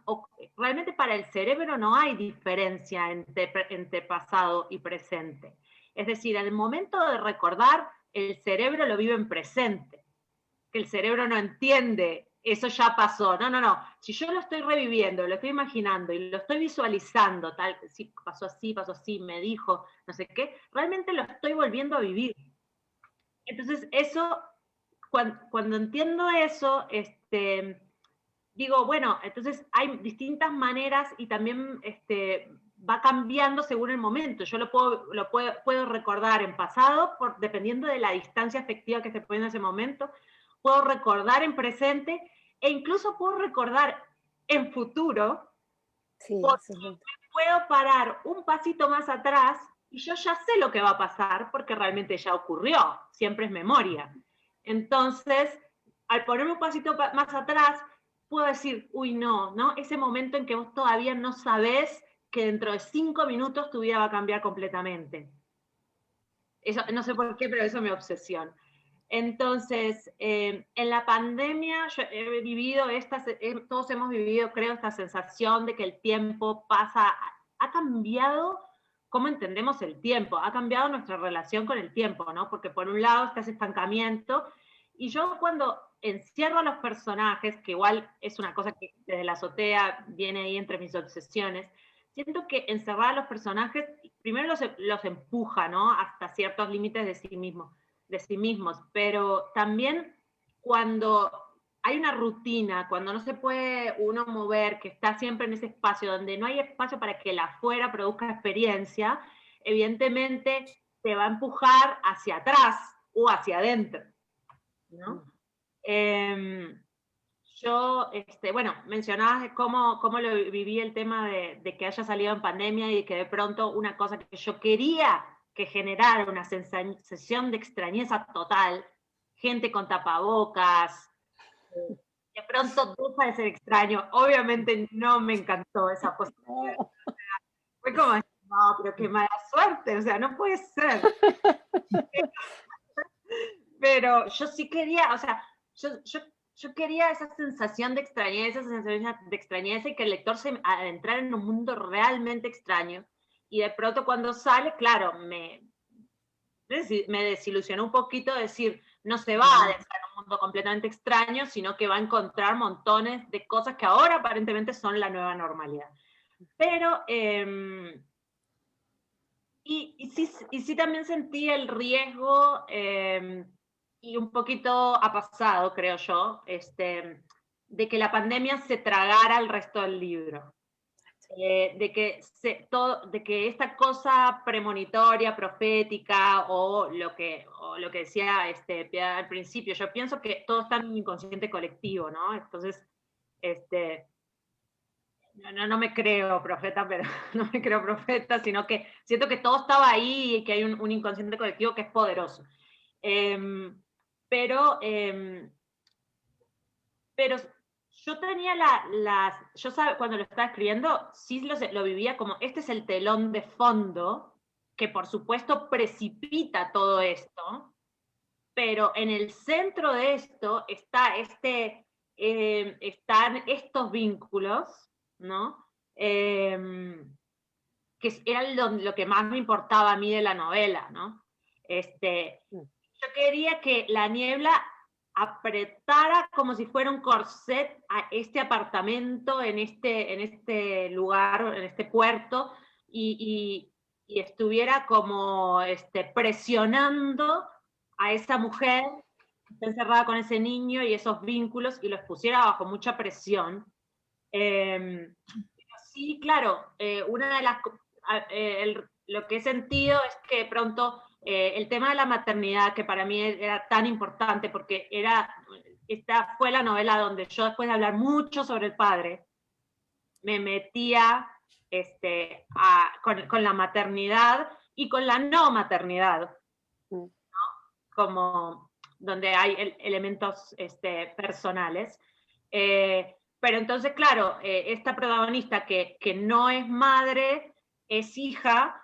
D: realmente para el cerebro no hay diferencia entre pasado y presente. Es decir, al momento de recordar, el cerebro lo vive en presente, que el cerebro no entiende, eso ya pasó. No. Si yo lo estoy reviviendo, lo estoy imaginando y lo estoy visualizando, tal, sí, pasó así, me dijo, no sé qué, realmente lo estoy volviendo a vivir. Entonces, eso, cuando entiendo eso, digo, bueno, entonces hay distintas maneras y también va cambiando según el momento. Yo puedo recordar en pasado, dependiendo de la distancia afectiva que se pone en ese momento, puedo recordar en presente e incluso puedo recordar en futuro,
E: Sí,
D: porque
E: eso es
D: puedo parar un pasito más atrás y yo ya sé lo que va a pasar porque realmente ya ocurrió, siempre es memoria. Entonces, al ponerme un pasito más atrás, puedo decir, uy, no, ese momento en que vos todavía no sabés que dentro de 5 minutos tu vida va a cambiar completamente. Eso, no sé por qué, pero eso me obsesiona. Entonces, en la pandemia yo he vivido todos hemos vivido, creo, esta sensación de que el tiempo pasa, ha cambiado cómo entendemos el tiempo, ha cambiado nuestra relación con el tiempo, ¿no? Porque por un lado está ese estancamiento, y yo cuando encierro a los personajes, que igual es una cosa que desde la azotea viene ahí entre mis obsesiones, siento que encerrar a los personajes, primero los empuja, ¿no? Hasta ciertos límites de sí mismos, pero también cuando hay una rutina, cuando no se puede uno mover, que está siempre en ese espacio, donde no hay espacio para que el afuera produzca experiencia, evidentemente te va a empujar hacia atrás o hacia adentro, ¿no? Yo, bueno, mencionabas cómo lo viví el tema de que haya salido en pandemia y que de pronto una cosa que yo quería que generara una sensación de extrañeza total, gente con tapabocas, de pronto deja de ser extraño. Obviamente no me encantó esa posibilidad. Fue como, no, pero qué mala suerte, o sea, no puede ser. Pero yo sí quería, o sea, yo quería esa sensación de extrañeza, y que el lector se adentrara en un mundo realmente extraño. Y de pronto cuando sale, claro, me desilusionó un poquito decir, no se va a adentrar en un mundo completamente extraño, sino que va a encontrar montones de cosas que ahora aparentemente son la nueva normalidad. Pero, y sí también sentí el riesgo, y un poquito ha pasado, creo yo, de que la pandemia se tragara el resto del libro. De que esta cosa premonitoria, profética, o lo que decía Piedad al principio, yo pienso que todo está en un inconsciente colectivo, ¿no? Entonces, no me creo profeta, pero no me creo profeta, sino que siento que todo estaba ahí y que hay un inconsciente colectivo que es poderoso. Pero yo tenía yo cuando lo estaba escribiendo, sí lo vivía como, este es el telón de fondo, que por supuesto precipita todo esto, pero en el centro de esto están estos vínculos, ¿no? que era lo que más me importaba a mí de la novela, ¿no? Yo quería que la niebla apretara como si fuera un corset a este apartamento, en este lugar, en este puerto, y estuviera como presionando a esa mujer que está encerrada con ese niño y esos vínculos, y los pusiera bajo mucha presión. Sí, claro, una de las... lo que he sentido es que de pronto el tema de la maternidad, que para mí era tan importante, porque esta fue la novela donde yo, después de hablar mucho sobre el padre, me metía con la maternidad y con la no maternidad, ¿no? Como donde hay elementos personales. Pero entonces, claro, esta protagonista que no es madre, es hija,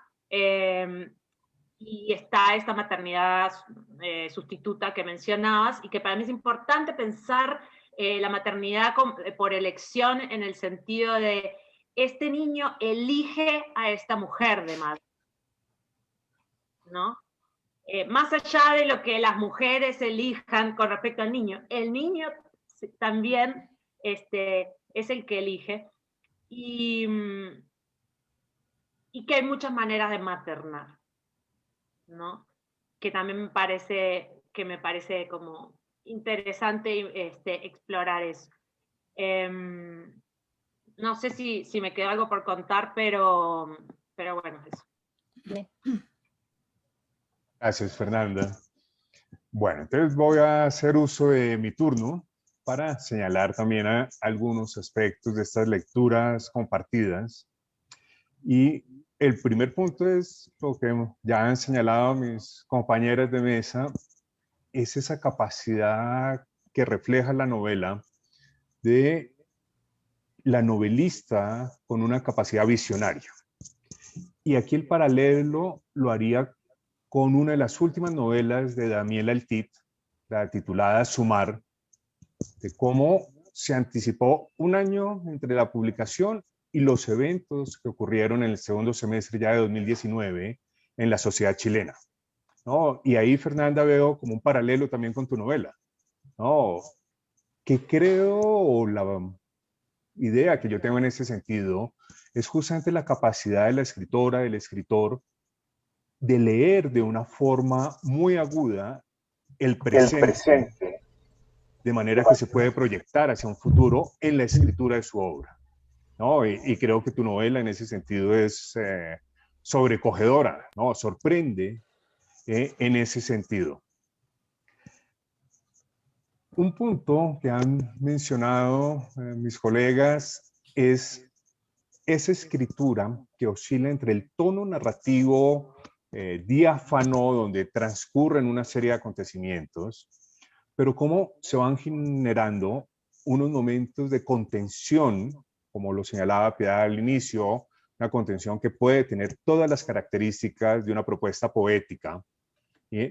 D: y está esta maternidad sustituta que mencionabas, y que para mí es importante pensar la maternidad por elección, en el sentido de este niño elige a esta mujer de madre, ¿no? Más allá de lo que las mujeres elijan con respecto al niño, el niño también es el que elige, y que hay muchas maneras de maternar, ¿no? Que también me parece como interesante explorar eso. No sé si me quedó algo por contar, pero bueno, eso.
B: Gracias, Fernanda. Bueno, entonces voy a hacer uso de mi turno para señalar también algunos aspectos de estas lecturas compartidas. Y el primer punto es lo que ya han señalado mis compañeras de mesa, es esa capacidad que refleja la novela de la novelista con una capacidad visionaria. Y aquí el paralelo lo haría con una de las últimas novelas de Daniel Altit, la titulada Sumar, de cómo se anticipó un año entre la publicación y los eventos que ocurrieron en el segundo semestre ya de 2019 en la sociedad chilena, ¿no? Y ahí, Fernanda, veo como un paralelo también con tu novela, ¿no? Que creo, o la idea que yo tengo en ese sentido, es justamente la capacidad de la escritora, del escritor, de leer de una forma muy aguda el presente, de manera que se puede proyectar hacia un futuro en la escritura de su obra, ¿no? Y creo que tu novela en ese sentido es sobrecogedora, ¿no? Sorprende en ese sentido. Un punto que han mencionado mis colegas es esa escritura que oscila entre el tono narrativo diáfano, donde transcurren una serie de acontecimientos, pero cómo se van generando unos momentos de contención, como lo señalaba Piedad al inicio, una contención que puede tener todas las características de una propuesta poética,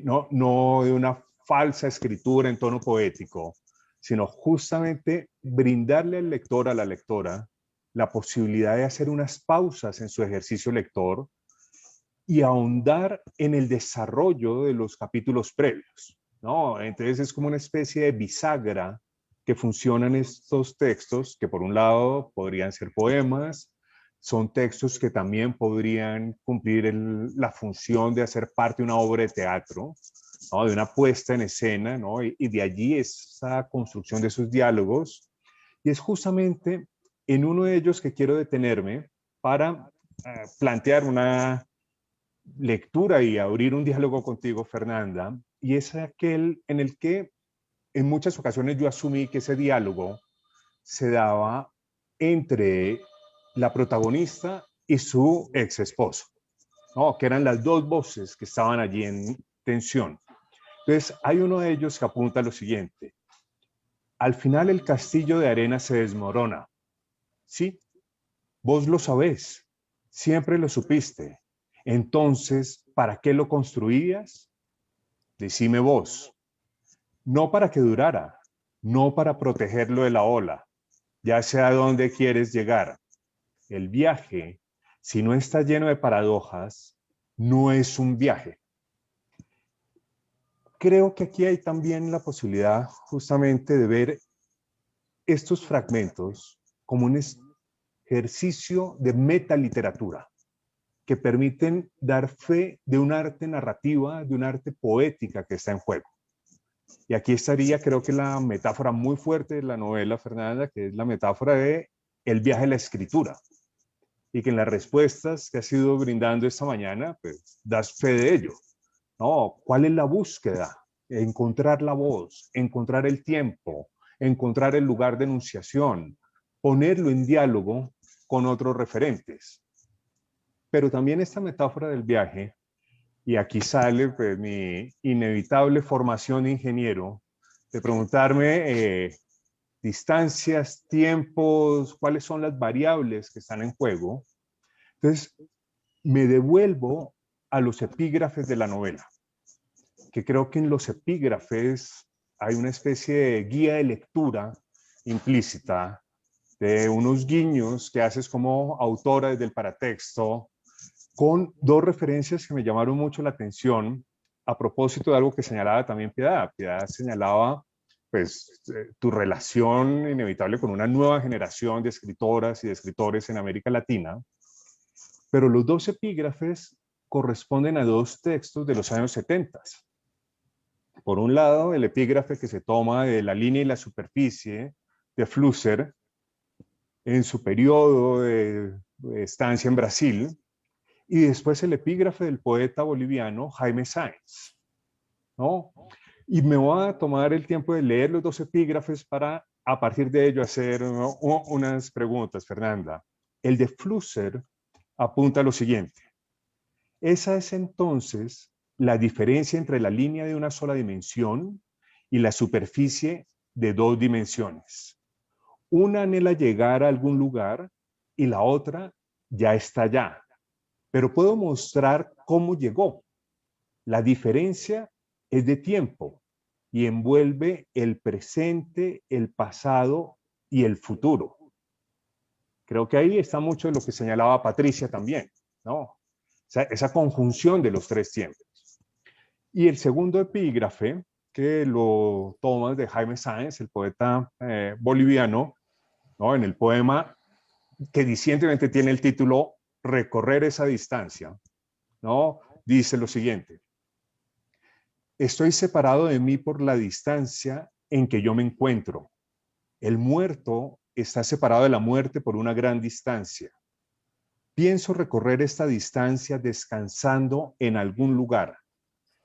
B: no de una falsa escritura en tono poético, sino justamente brindarle al lector, a la lectora, la posibilidad de hacer unas pausas en su ejercicio lector y ahondar en el desarrollo de los capítulos previos, ¿no? Entonces es como una especie de bisagra que funcionan estos textos, que por un lado podrían ser poemas, son textos que también podrían cumplir la función de hacer parte de una obra de teatro, ¿no? De una puesta en escena, ¿no? Y de allí esa construcción de esos diálogos. Y es justamente en uno de ellos que quiero detenerme para plantear una lectura y abrir un diálogo contigo, Fernanda, y es aquel en el que en muchas ocasiones yo asumí que ese diálogo se daba entre la protagonista y su ex esposo, ¿no? Que eran las dos voces que estaban allí en tensión. Entonces hay uno de ellos que apunta a lo siguiente: al final el castillo de arena se desmorona. Sí, vos lo sabés, siempre lo supiste. Entonces, ¿para qué lo construías? Decime vos. No para que durara, no para protegerlo de la ola, ya sea a dónde quieres llegar. El viaje si no está lleno de paradojas, no es un viaje. Creo que aquí hay también la posibilidad justamente de ver estos fragmentos como un ejercicio de metaliteratura que permiten dar fe de un arte narrativa, de un arte poética que está en juego. Y aquí estaría, creo que la metáfora muy fuerte de la novela, Fernanda, que es la metáfora de el viaje a la escritura. Y que en las respuestas que has ido brindando esta mañana, pues das fe de ello. ¿No? ¿Cuál es la búsqueda? Encontrar la voz, encontrar el tiempo, encontrar el lugar de enunciación, ponerlo en diálogo con otros referentes. Pero también esta metáfora del viaje, y aquí sale pues, mi inevitable formación de ingeniero, de preguntarme distancias, tiempos, cuáles son las variables que están en juego. Entonces, me devuelvo a los epígrafes de la novela, que creo que en los epígrafes hay una especie de guía de lectura implícita, de unos guiños que haces como autora desde el paratexto, con dos referencias que me llamaron mucho la atención a propósito de algo que señalaba también Piedad. Piedad señalaba pues, tu relación inevitable con una nueva generación de escritoras y de escritores en América Latina, pero los dos epígrafes corresponden a dos textos de los años 70. Por un lado, el epígrafe que se toma de La línea y la superficie de Flusser en su periodo de estancia en Brasil, y después el epígrafe del poeta boliviano Jaime Sáenz, ¿no? Y me voy a tomar el tiempo de leer los dos epígrafes para a partir de ello hacer unas preguntas, Fernanda. El de Flusser apunta a lo siguiente. Esa es entonces la diferencia entre la línea de una sola dimensión y la superficie de dos dimensiones. Una anhela llegar a algún lugar y la otra ya está allá. Pero puedo mostrar cómo llegó. La diferencia es de tiempo y envuelve el presente, el pasado y el futuro. Creo que ahí está mucho de lo que señalaba Patricia también, ¿no? O sea, esa conjunción de los tres tiempos. Y el segundo epígrafe, que lo tomas de Jaime Sáenz, el poeta boliviano, ¿no? En el poema que dicientemente tiene el título Recorrer esa distancia, ¿no? Dice lo siguiente. Estoy separado de mí por la distancia en que yo me encuentro. El muerto está separado de la muerte por una gran distancia. Pienso recorrer esta distancia descansando en algún lugar,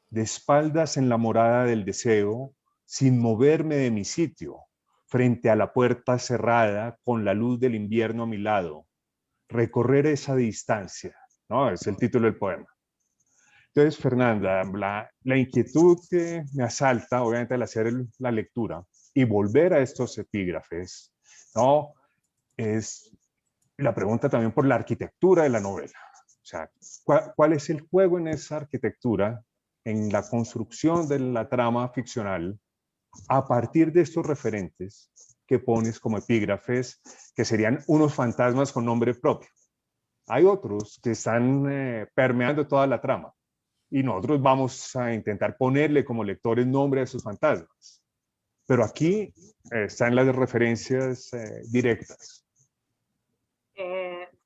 B: de espaldas en la morada del deseo, sin moverme de mi sitio, frente a la puerta cerrada con la luz del invierno a mi lado. Recorrer esa distancia, ¿no? Es el título del poema. Entonces, Fernanda, la inquietud que me asalta, obviamente, al hacer la lectura y volver a estos epígrafes, ¿no? Es la pregunta también por la arquitectura de la novela. O sea, ¿cuál es el juego en esa arquitectura, en la construcción de la trama ficcional, a partir de estos referentes que pones como epígrafes, que serían unos fantasmas con nombre propio? Hay otros que están permeando toda la trama y nosotros vamos a intentar ponerle como lectores nombre a esos fantasmas. Pero aquí están las referencias directas.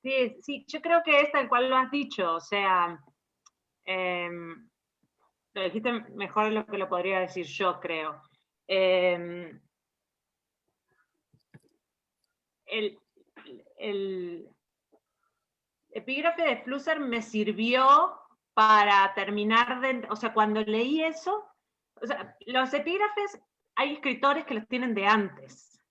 D: Sí, yo creo que es tal cual lo has dicho, o sea, lo dijiste mejor de lo que lo podría decir yo, creo. El epígrafe de Flusser me sirvió para terminar de, o sea, cuando leí eso, o sea, los epígrafes, hay escritores que los tienen de antes,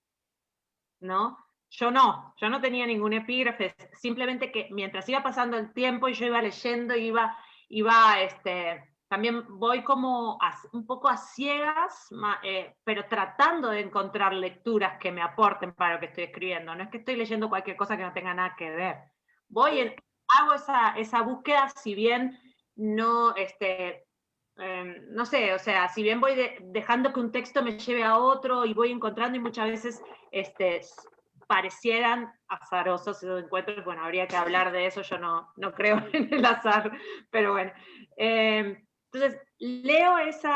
D: ¿no? Yo no tenía ningún epígrafe, simplemente que mientras iba pasando el tiempo y yo iba leyendo, también voy como un poco a ciegas, pero tratando de encontrar lecturas que me aporten para lo que estoy escribiendo. No es que estoy leyendo cualquier cosa que no tenga nada que ver. Hago esa búsqueda, si bien no, no sé, o sea, si bien voy dejando que un texto me lleve a otro y voy encontrando y muchas veces parecieran azarosos esos encuentros. Bueno, habría que hablar de eso, yo no creo en el azar, pero bueno. Entonces, leo ese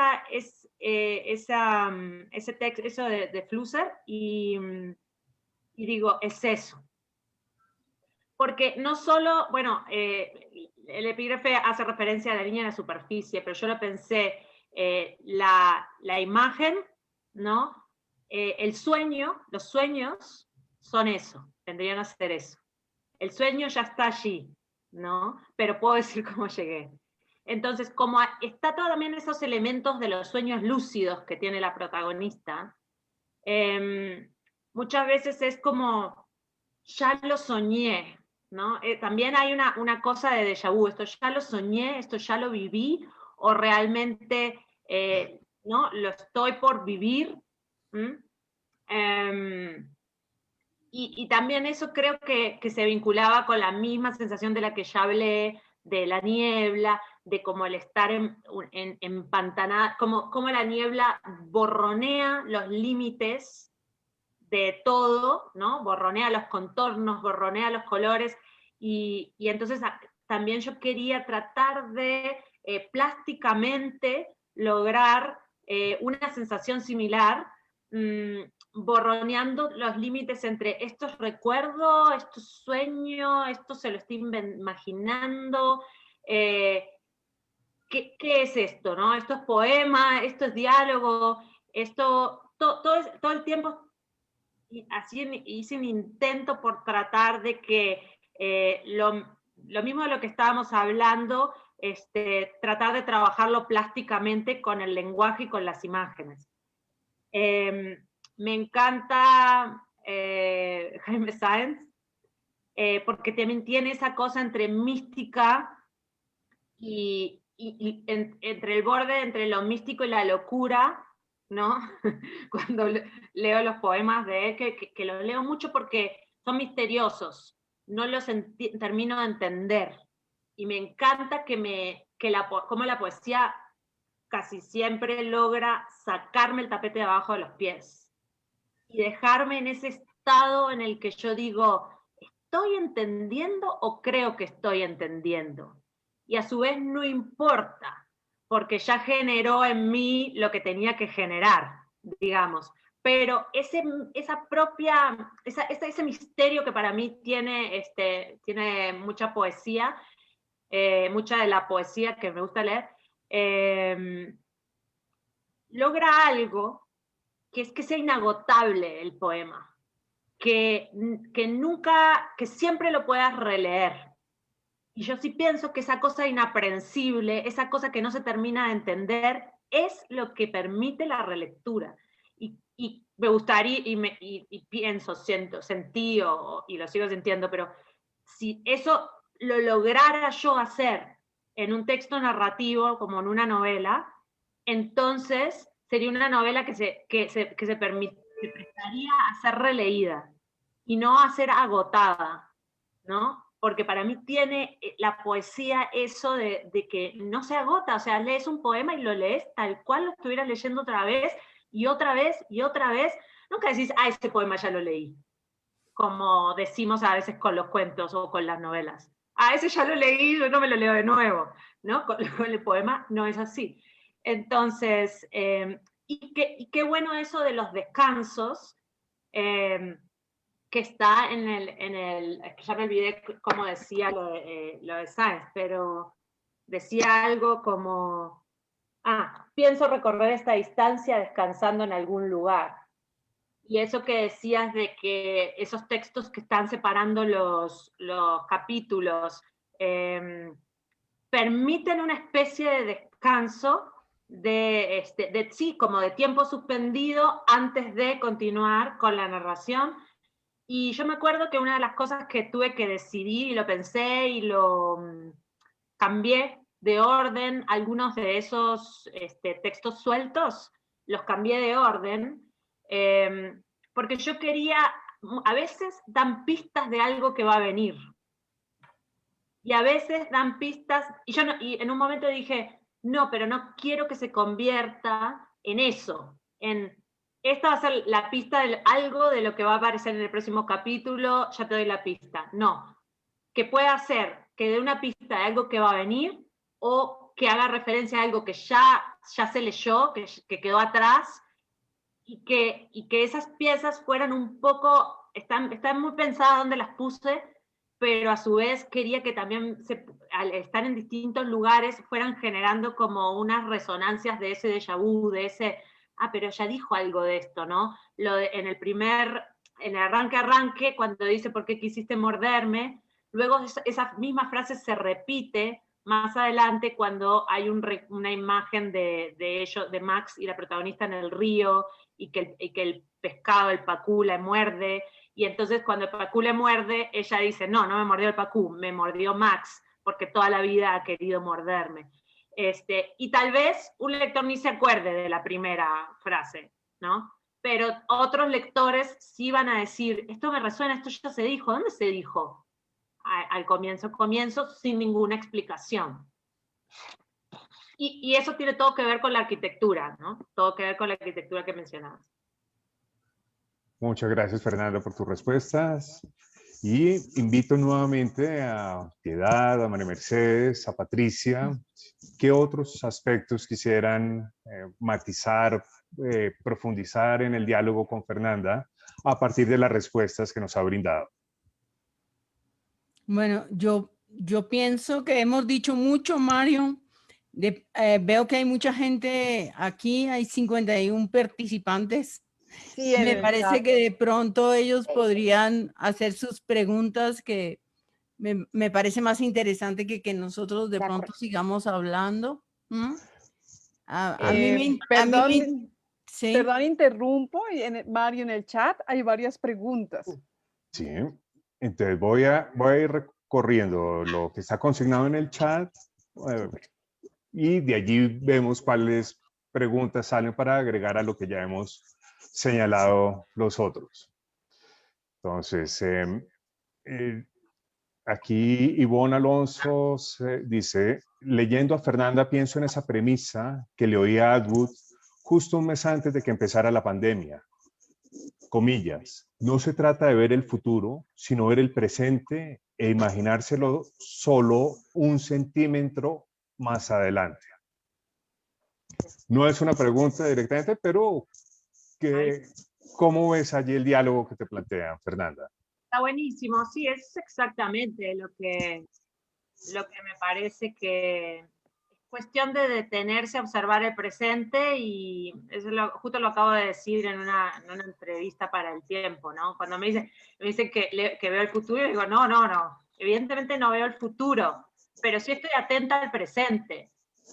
D: texto, eso de Flusser, y digo, es eso. Porque no solo, bueno, el epígrafe hace referencia a la línea de la superficie, pero yo lo pensé, la imagen, ¿no? El sueño, los sueños son eso, tendrían a ser eso. El sueño ya está allí, ¿no? Pero puedo decir cómo llegué. Entonces, como está también esos elementos de los sueños lúcidos que tiene la protagonista, muchas veces es como, ya lo soñé, ¿no? También hay una cosa de déjà vu, esto ya lo soñé, esto ya lo viví, o realmente, ¿no? Lo estoy por vivir. Y también eso creo que se vinculaba con la misma sensación de la que ya hablé, de la niebla, de cómo el estar empantanada, como la niebla borronea los límites de todo, ¿no? Borronea los contornos, borronea los colores, y entonces también yo quería tratar de plásticamente lograr una sensación similar, borroneando los límites entre esto es recuerdo, esto es sueño, esto se lo estoy imaginando, ¿qué es esto, no? Esto es poema, esto es diálogo, esto, todo el tiempo así hice un intento por tratar de que lo mismo de lo que estábamos hablando, tratar de trabajarlo plásticamente con el lenguaje y con las imágenes. Me encanta Jaime Sáenz, porque también tiene esa cosa entre mística y entre el borde, entre lo místico y la locura, ¿no? Cuando leo los poemas de él, que los leo mucho porque son misteriosos, no los termino de entender, y me encanta cómo la poesía casi siempre logra sacarme el tapete de abajo de los pies, y dejarme en ese estado en el que yo digo, ¿estoy entendiendo o creo que estoy entendiendo? Y a su vez no importa, porque ya generó en mí lo que tenía que generar, digamos. Pero ese misterio que para mí tiene mucha poesía, mucha de la poesía que me gusta leer, logra algo que es que sea inagotable el poema, que siempre lo puedas releer. Y yo sí pienso que esa cosa inaprensible, esa cosa que no se termina de entender, es lo que permite la relectura. Y me gustaría, y pienso, sentí, y lo sigo sintiendo, pero si eso lo lograra yo hacer en un texto narrativo, como en una novela, entonces sería una novela que se prestaría a ser releída, y no a ser agotada, ¿no? Porque para mí tiene la poesía eso de que no se agota, o sea, lees un poema y lo lees tal cual lo estuvieras leyendo otra vez, y otra vez, y otra vez. Nunca decís, ese poema ya lo leí, como decimos a veces con los cuentos o con las novelas. Ese ya lo leí, yo no me lo leo de nuevo, ¿no? Con el poema no es así. Entonces, y qué bueno eso de los descansos, que está en el, ya me olvidé cómo decía lo de Sáenz, pero decía algo como, pienso recorrer esta distancia descansando en algún lugar. Y eso que decías de que esos textos que están separando los capítulos permiten una especie de descanso, sí, como de tiempo suspendido antes de continuar con la narración. Y yo me acuerdo que una de las cosas que tuve que decidir, y lo pensé y lo cambié de orden, algunos de esos textos sueltos, los cambié de orden, porque yo quería, a veces dan pistas de algo que va a venir, y a veces dan pistas, y en un momento dije, no, pero no quiero que se convierta en eso, en esta va a ser la pista de algo de lo que va a aparecer en el próximo capítulo, ya te doy la pista. No, que pueda ser que dé una pista de algo que va a venir, o que haga referencia a algo que ya se leyó, que quedó atrás, y que esas piezas fueran un poco, están muy pensadas donde las puse, pero a su vez quería que también, al estar en distintos lugares, fueran generando como unas resonancias de ese déjà vu, de ese, pero ya dijo algo de esto, ¿no? En el arranque, cuando dice, ¿por qué quisiste morderme? Luego esa misma frase se repite más adelante cuando hay una imagen de ellos, de Max y la protagonista en el río, y que el pescado, el pacú, le muerde, y entonces cuando el pacú le muerde, ella dice, no me mordió el pacú, me mordió Max, porque toda la vida ha querido morderme. Y tal vez un lector ni se acuerde de la primera frase, ¿no? Pero otros lectores sí van a decir, esto me resuena, esto ya se dijo, ¿dónde se dijo? Al comienzo, sin ninguna explicación. Y eso tiene todo que ver con la arquitectura, ¿no? Todo que ver con la arquitectura que mencionabas.
B: Muchas gracias, Fernanda, por tus respuestas. Y invito nuevamente a Piedad, a María Mercedes, a Patricia. ¿Qué otros aspectos quisieran matizar, profundizar en el diálogo con Fernanda a partir de las respuestas que nos ha brindado?
C: Bueno, yo pienso que hemos dicho mucho, Mario. Veo que hay mucha gente aquí, hay 51 participantes.
H: Sí, en
C: Me
H: el
C: parece
H: chat.
C: que de pronto ellos podrían hacer sus preguntas, que me parece más interesante que nosotros de pronto sigamos hablando. ¿Mm? A mí me...
H: Perdón,
C: sí.
H: perdón, interrumpo. Mario, en el chat hay varias preguntas.
B: Sí, entonces voy a ir recorriendo lo que está consignado en el chat y de allí vemos cuáles preguntas salen para agregar a lo que ya hemos señalado los otros. Entonces, aquí Ivonne Alonso dice, leyendo a Fernanda pienso en esa premisa que le oí a Atwood justo un mes antes de que empezara la pandemia. Comillas, no se trata de ver el futuro, sino ver el presente e imaginárselo solo un centímetro más adelante. No es una pregunta directamente, pero ¿cómo ves allí el diálogo que te plantean, Fernanda?
D: Está buenísimo, sí, es exactamente lo que me parece que es cuestión de detenerse a observar el presente, y eso justo lo acabo de decir en una entrevista para El Tiempo, ¿no? Cuando me dicen que veo el futuro, y digo, no, evidentemente no veo el futuro, pero sí estoy atenta al presente.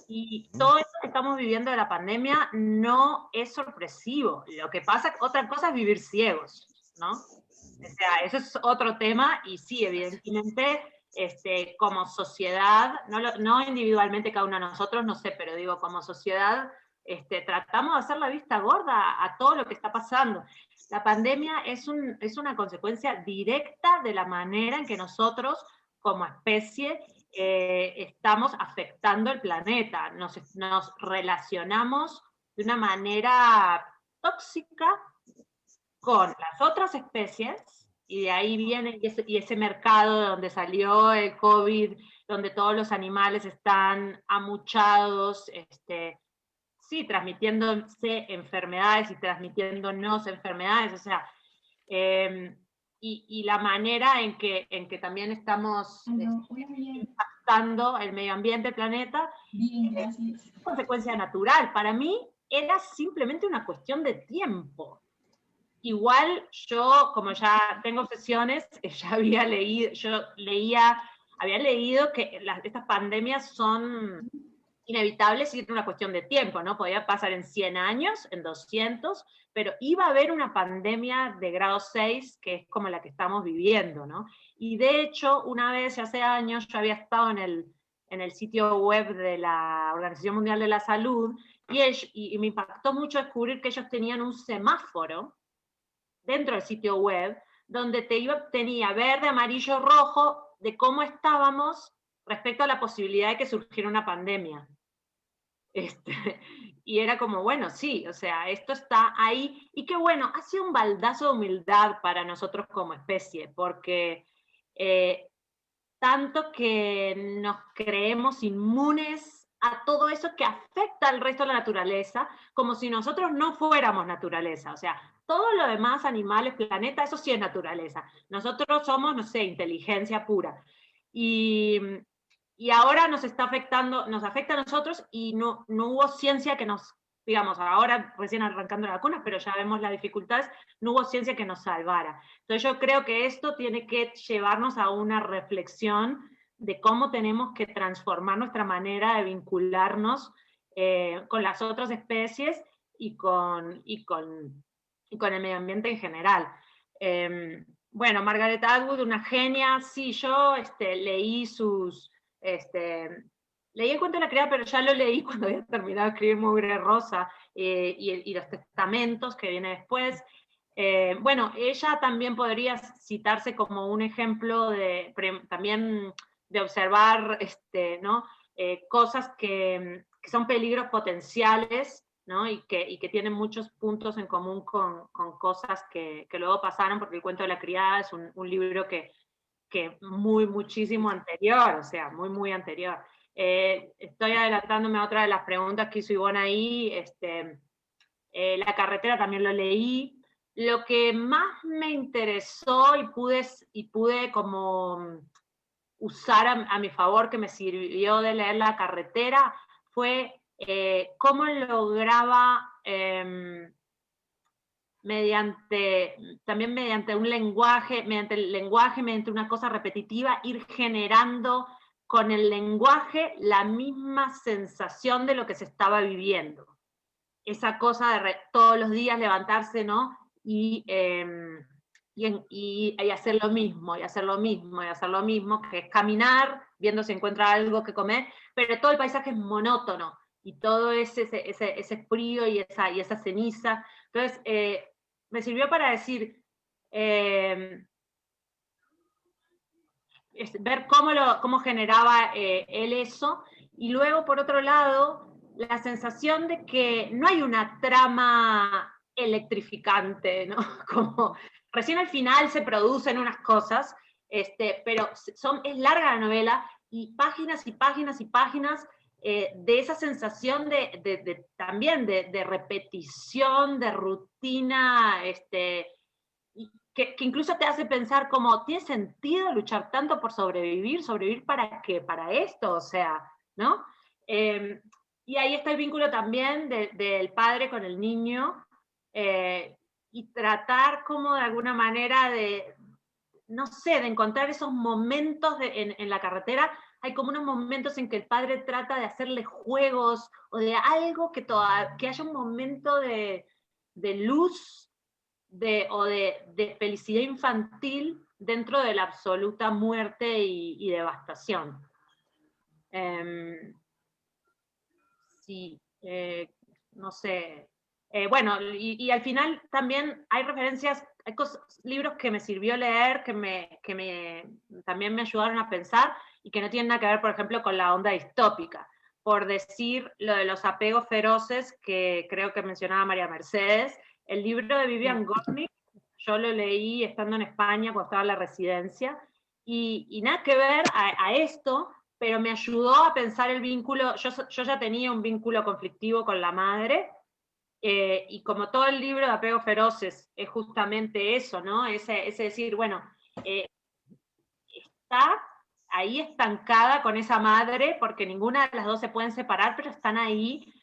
D: Y todo esto que estamos viviendo de la pandemia no es sorpresivo. Lo que pasa, otra cosa es vivir ciegos, ¿no? O sea, eso es otro tema, y sí, evidentemente, como sociedad, no individualmente cada uno de nosotros, no sé, pero digo, como sociedad, tratamos de hacer la vista gorda a todo lo que está pasando. La pandemia es una consecuencia directa de la manera en que nosotros, como especie, estamos afectando el planeta. Nos relacionamos de una manera tóxica con las otras especies, y de ahí viene ese mercado de donde salió el COVID, donde todos los animales están amuchados, sí, transmitiéndose enfermedades y transmitiéndonos enfermedades, o sea, y la manera en que también estamos impactando el medio ambiente, el planeta, es consecuencia natural. Para mí era simplemente una cuestión de tiempo. Igual yo, como ya tengo obsesiones, ya había leído que estas pandemias son inevitables y es una cuestión de tiempo, ¿no? Podía pasar en 100 años, en 200, pero iba a haber una pandemia de grado 6, que es como la que estamos viviendo, ¿no? Y de hecho, una vez, hace años, yo había estado en el sitio web de la Organización Mundial de la Salud, y me impactó mucho descubrir que ellos tenían un semáforo dentro del sitio web, donde tenía verde, amarillo, rojo, de cómo estábamos respecto a la posibilidad de que surgiera una pandemia. Y era como, bueno, sí, o sea, esto está ahí, y qué bueno, ha sido un baldazo de humildad para nosotros como especie, porque tanto que nos creemos inmunes a todo eso que afecta al resto de la naturaleza, como si nosotros no fuéramos naturaleza. O sea, todo lo demás, animales, planeta, eso sí es naturaleza. Nosotros somos, no sé, inteligencia pura. Y ahora nos está afectando, nos afecta a nosotros, y no hubo ciencia que nos, digamos, ahora recién arrancando la vacuna, pero ya vemos las dificultades, no hubo ciencia que nos salvara. Entonces yo creo que esto tiene que llevarnos a una reflexión de cómo tenemos que transformar nuestra manera de vincularnos con las otras especies y con el medio ambiente en general. Bueno, Margaret Atwood, una genia, sí, yo leí sus... leí el cuento de la criada, pero ya lo leí cuando había terminado de escribir Mugre Rosa, y los testamentos que viene después. Bueno, ella también podría citarse como un ejemplo también de observar ¿no? Cosas que son peligros potenciales, ¿no? y que tienen muchos puntos en común con cosas que luego pasaron, porque el cuento de la criada es un libro que muchísimo anterior, o sea, muy anterior. Estoy adelantándome a otra de las preguntas que hizo Ivonne ahí. La carretera también lo leí. Lo que más me interesó y pude como usar a mi favor, que me sirvió de leer la carretera, fue cómo lograba también mediante un lenguaje, mediante una cosa repetitiva, ir generando con el lenguaje la misma sensación de lo que se estaba viviendo. Esa cosa de todos los días levantarse, ¿no? Y hacer lo mismo, y hacer lo mismo, y hacer lo mismo, que es caminar, viendo si encuentra algo que comer, pero todo el paisaje es monótono, y todo es ese frío y esa ceniza. Entonces, me sirvió para decir, ver cómo generaba él eso, y luego, por otro lado, la sensación de que no hay una trama electrificante, ¿no? Como recién al final se producen unas cosas, pero es larga la novela, y páginas y páginas y páginas de esa sensación también de repetición, de rutina, que incluso te hace pensar como, ¿tiene sentido luchar tanto por sobrevivir? ¿Sobrevivir para qué? Para esto, o sea, ¿no? Y ahí está el vínculo también del padre con el niño, y tratar como de alguna manera no sé, de encontrar esos momentos en la carretera. Hay como unos momentos en que el padre trata de hacerle juegos, o de algo que haya un momento de luz, o de felicidad infantil dentro de la absoluta muerte y devastación. Sí, no sé. Bueno, y al final también hay referencias, hay libros que me sirvió leer, que también me ayudaron a pensar, y que no tienen nada que ver, por ejemplo, con la onda distópica. Por decir lo de los apegos feroces, que creo que mencionaba María Mercedes, el libro de Vivian Gornick, yo lo leí estando en España cuando estaba en la residencia, y nada que ver a esto, pero me ayudó a pensar el vínculo. Yo ya tenía un vínculo conflictivo con la madre, y como todo el libro de Apegos Feroces es justamente eso, ¿no? Ese decir, bueno, está ahí estancada con esa madre, porque ninguna de las dos se pueden separar, pero están ahí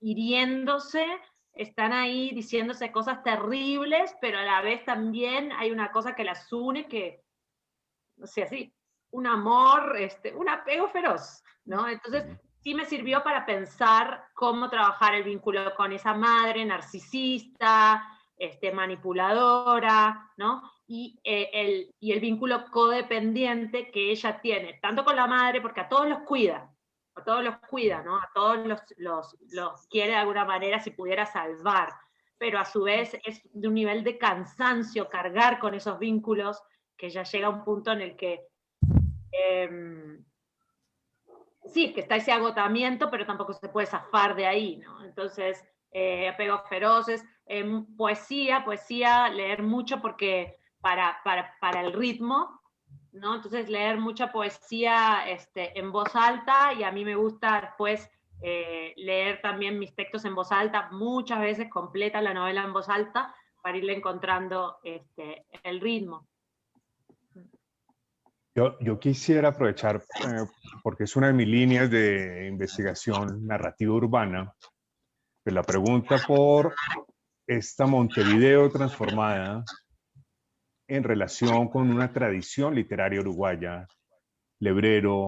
D: hiriéndose, están ahí diciéndose cosas terribles, pero a la vez también hay una cosa que las une, que, no sé, así, un amor, un apego feroz, ¿no? Entonces, sí me sirvió para pensar cómo trabajar el vínculo con esa madre narcisista, manipuladora, ¿no? Y el vínculo codependiente que ella tiene, tanto con la madre, porque a todos los cuida, ¿no? A todos los quiere de alguna manera, si pudiera salvar, pero a su vez es de un nivel de cansancio cargar con esos vínculos, que ya llega a un punto en el que sí, que está ese agotamiento, pero tampoco se puede zafar de ahí, ¿no? Entonces, apegos feroces, poesía, leer mucho porque para el ritmo, ¿no? Entonces leer mucha poesía en voz alta, y a mí me gusta después leer también mis textos en voz alta, muchas veces completa la novela en voz alta, para irle encontrando el ritmo.
B: Yo quisiera aprovechar, porque es una de mis líneas de investigación narrativa urbana, pues la pregunta por esta Montevideo transformada en relación con una tradición literaria uruguaya, Lebrero,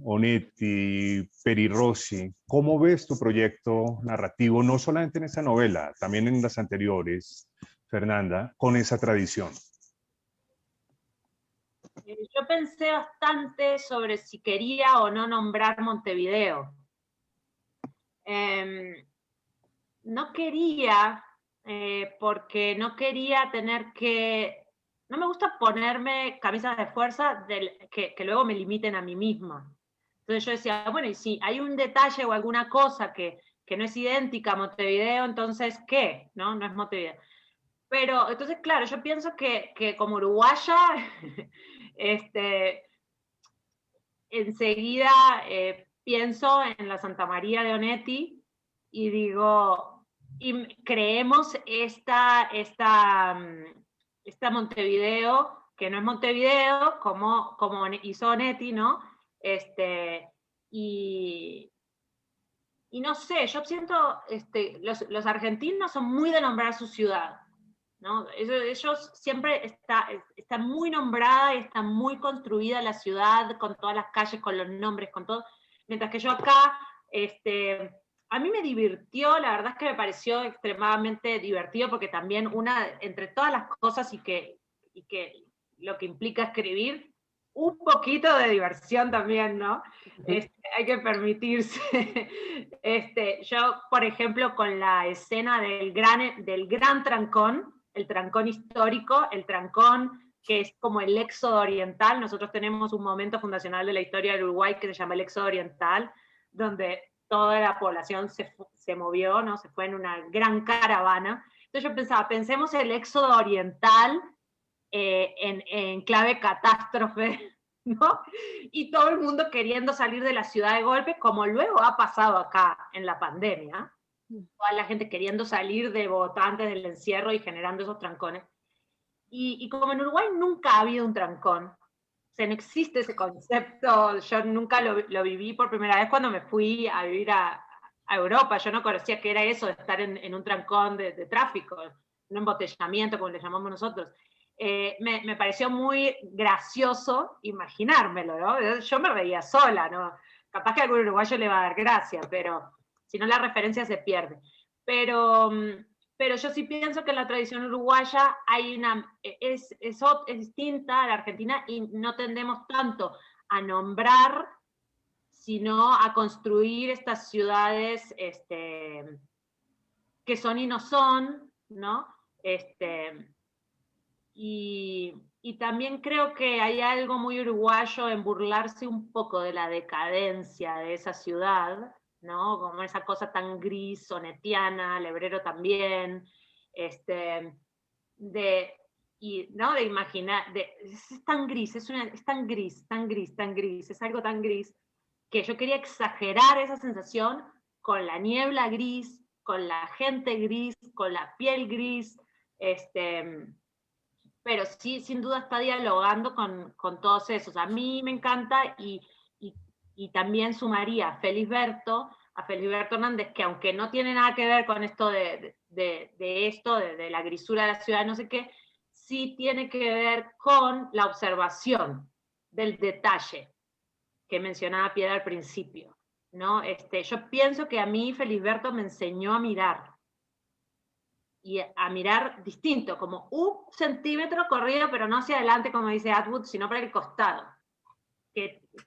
B: Onetti, Peri Rossi. ¿Cómo ves tu proyecto narrativo, no solamente en esta novela, también en las anteriores, Fernanda, con esa tradición?
D: Yo pensé bastante sobre si quería o no nombrar Montevideo. No quería, porque no quería tener que... No me gusta ponerme camisas de fuerza que luego me limiten a mí misma. Entonces yo decía, bueno, y si hay un detalle o alguna cosa que no es idéntica a Montevideo, entonces, ¿qué? No es Montevideo. Pero, entonces, claro, yo pienso que como uruguaya, enseguida pienso en la Santa María de Onetti y digo, y creemos esta Montevideo, que no es Montevideo, como hizo Onetti, ¿no? Y no sé, yo siento, los argentinos son muy de nombrar su ciudad, ¿no? Ellos siempre está muy nombrada y está muy construida la ciudad, con todas las calles, con los nombres, con todo. Mientras que yo acá, a mí me divirtió, la verdad es que me pareció extremadamente divertido, porque también entre todas las cosas y que lo que implica escribir, un poquito de diversión también, ¿no? Hay que permitirse. Yo, por ejemplo, con la escena del gran trancón, el trancón histórico, el trancón que es como el éxodo oriental. Nosotros tenemos un momento fundacional de la historia del Uruguay que se llama el éxodo oriental, donde toda la población se movió, ¿no? Se fue en una gran caravana. Entonces yo pensaba, pensemos el éxodo oriental en clave catástrofe, ¿no? Y todo el mundo queriendo salir de la ciudad de golpe, como luego ha pasado acá en la pandemia. Toda la gente queriendo salir de Bogotá antes del encierro y generando esos trancones. Y como en Uruguay nunca ha habido un trancón, o sea, no existe ese concepto, yo nunca lo viví por primera vez cuando me fui a vivir a Europa. Yo no conocía qué era eso de estar en un trancón de tráfico, un embotellamiento, como le llamamos nosotros. Me pareció muy gracioso imaginármelo, ¿no? Yo me reía sola, ¿no? Capaz que a algún uruguayo le va a dar gracia, pero si no la referencia se pierde. Pero yo sí pienso que en la tradición uruguaya es distinta a la argentina, y no tendemos tanto a nombrar, sino a construir estas ciudades que son y no son, ¿no? Y también creo que hay algo muy uruguayo en burlarse un poco de la decadencia de esa ciudad, ¿no? Como esa cosa tan gris, onetiana, Lebrero también, ¿no? De imaginar, es tan gris, es tan gris, tan gris, tan gris, es algo tan gris, que yo quería exagerar esa sensación con la niebla gris, con la gente gris, con la piel gris, pero sí, sin duda está dialogando con todos esos. A mí me encanta, y también sumaría a Felisberto Hernández, que aunque no tiene nada que ver con esto de la grisura de la ciudad, no sé qué, sí tiene que ver con la observación del detalle que mencionaba Piedra al principio, ¿no? Yo pienso que a mí Felisberto me enseñó a mirar, y a mirar distinto, como un centímetro corrido, pero no hacia adelante, como dice Atwood, sino para el costado.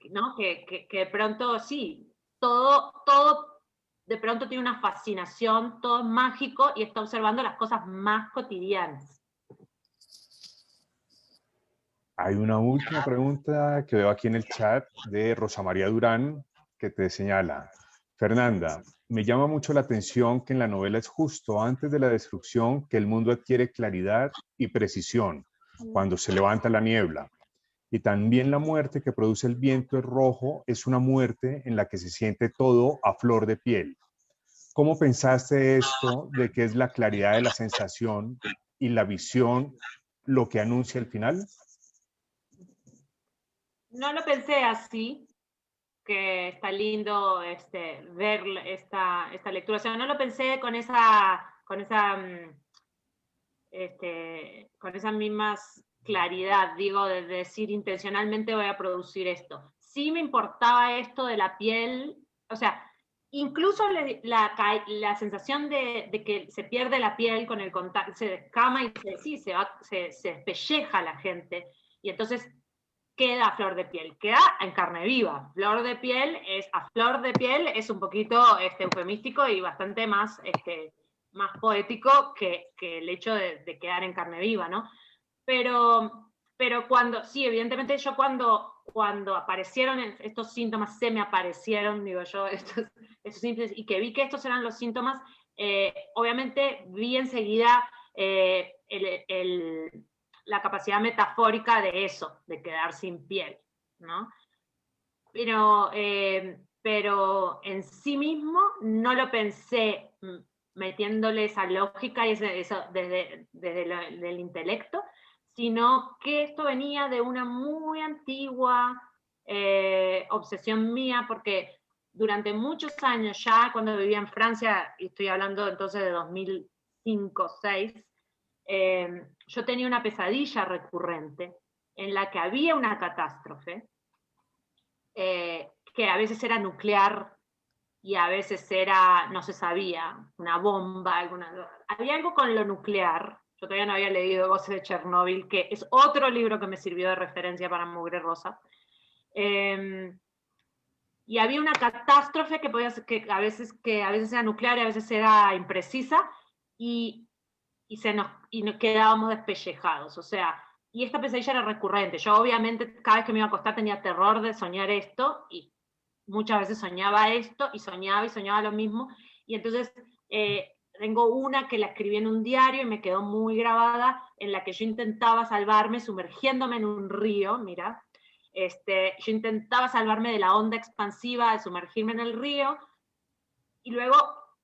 D: ¿No? Que de pronto, sí, todo de pronto tiene una fascinación, todo es mágico, y está observando las cosas más cotidianas.
B: Hay una última pregunta que veo aquí en el chat de Rosa María Durán, que te señala: Fernanda, me llama mucho la atención que en la novela es justo antes de la destrucción que el mundo adquiere claridad y precisión, cuando se levanta la niebla. Y también la muerte que produce el viento rojo es una muerte en la que se siente todo a flor de piel. ¿Cómo pensaste esto de que es la claridad de la sensación y la visión lo que anuncia el final?
D: No lo pensé así, que está lindo ver esta lectura. O sea, no lo pensé con esa misma claridad, digo, de decir intencionalmente voy a producir esto. Sí me importaba esto de la piel, o sea, incluso la sensación de que se pierde la piel con el contacto, se descama y se despelleja la gente, y entonces queda a flor de piel, queda en carne viva. A flor de piel es un poquito eufemístico y bastante más poético que el hecho de quedar en carne viva, ¿no? Pero sí, evidentemente yo cuando aparecieron estos síntomas, se me aparecieron, digo yo, estos síntomas, y que vi que estos eran los síntomas, obviamente vi enseguida la capacidad metafórica de eso, de quedar sin piel, ¿no? Pero en sí mismo no lo pensé metiéndole esa lógica y eso desde el intelecto, sino que esto venía de una muy antigua obsesión mía, porque durante muchos años ya, cuando vivía en Francia, y estoy hablando entonces de 2005-2006, yo tenía una pesadilla recurrente en la que había una catástrofe, que a veces era nuclear y a veces era, no se sabía, una bomba, había algo con lo nuclear. Yo todavía no había leído Voces de Chernóbil, que es otro libro que me sirvió de referencia para Mugre Rosa. Y había una catástrofe que a veces era nuclear y a veces era imprecisa, y nos quedábamos despellejados. O sea, y esta pesadilla era recurrente. Yo obviamente cada vez que me iba a acostar tenía terror de soñar esto, y muchas veces soñaba esto y soñaba lo mismo. Y entonces tengo una que la escribí en un diario y me quedó muy grabada, en la que yo intentaba salvarme sumergiéndome en un río. Mira, yo intentaba salvarme de la onda expansiva, de sumergirme en el río, y luego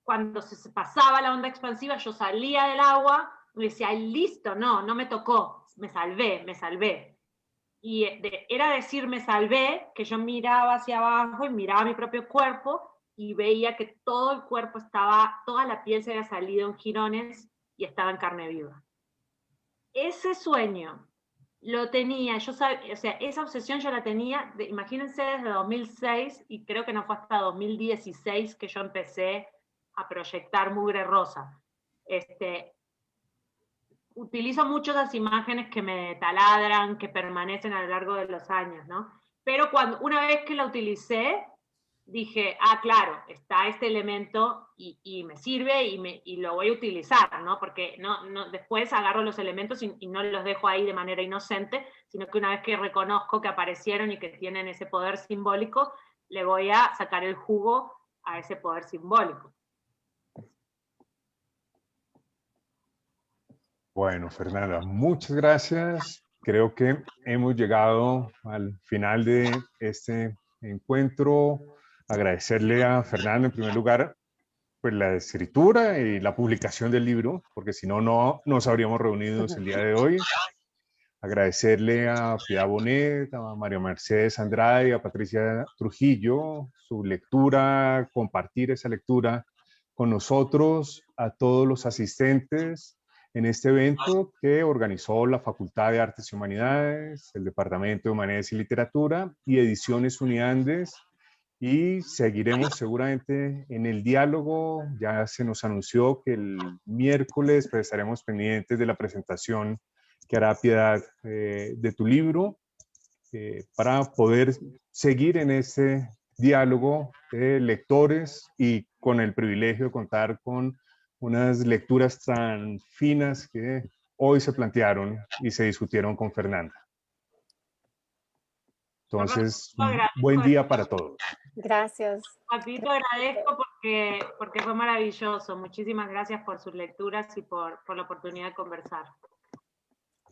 D: cuando se pasaba la onda expansiva yo salía del agua y decía, ay, listo, no me tocó, me salvé. Y era decir me salvé, que yo miraba hacia abajo y miraba mi propio cuerpo y veía que todo el cuerpo toda la piel se había salido en jirones y estaba en carne viva. Ese sueño lo tenía, o sea, esa obsesión yo la tenía, imagínense, desde 2006, y creo que no fue hasta 2016 que yo empecé a proyectar Mugre Rosa. Utilizo mucho esas imágenes que me taladran, que permanecen a lo largo de los años, ¿no? Pero una vez que la utilicé, dije, claro, está este elemento y me sirve y lo voy a utilizar, ¿no? Porque después agarro los elementos y no los dejo ahí de manera inocente, sino que una vez que reconozco que aparecieron y que tienen ese poder simbólico, le voy a sacar el jugo a ese poder simbólico.
B: Bueno, Fernanda, muchas gracias. Creo que hemos llegado al final de este encuentro. Agradecerle a Fernanda, en primer lugar, pues la escritura y la publicación del libro, porque si no, no nos habríamos reunido el día de hoy. Agradecerle a Piedad Bonet, a María Mercedes Andrade, a Patricia Trujillo, su lectura, compartir esa lectura con nosotros, a todos los asistentes en este evento que organizó la Facultad de Artes y Humanidades, el Departamento de Humanidades y Literatura y Ediciones Uniandes. Y seguiremos seguramente en el diálogo. Ya se nos anunció que el miércoles pues, estaremos pendientes de la presentación que hará Piedad de tu libro, para poder seguir en ese diálogo de lectores y con el privilegio de contar con unas lecturas tan finas que hoy se plantearon y se discutieron con Fernanda. Entonces,
D: Lo agradezco
B: buen
D: de
B: día
D: todo.
B: para todos.
G: Gracias.
D: Patito, agradezco porque fue maravilloso. Muchísimas gracias por sus lecturas y por la oportunidad de conversar.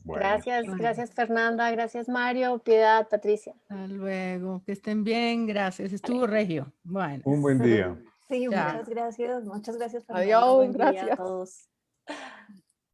B: Bueno,
G: Gracias,
C: Bueno.
G: gracias Fernanda, gracias Mario, Piedad, Patricia.
C: Hasta luego. Que estén bien. Gracias. Estuvo regio. Bueno.
B: un buen día.
E: Sí,
C: Chao.
E: muchas gracias. Muchas gracias,
H: Adiós,
E: Fernanda. Buen día a
H: gracias.
E: todos.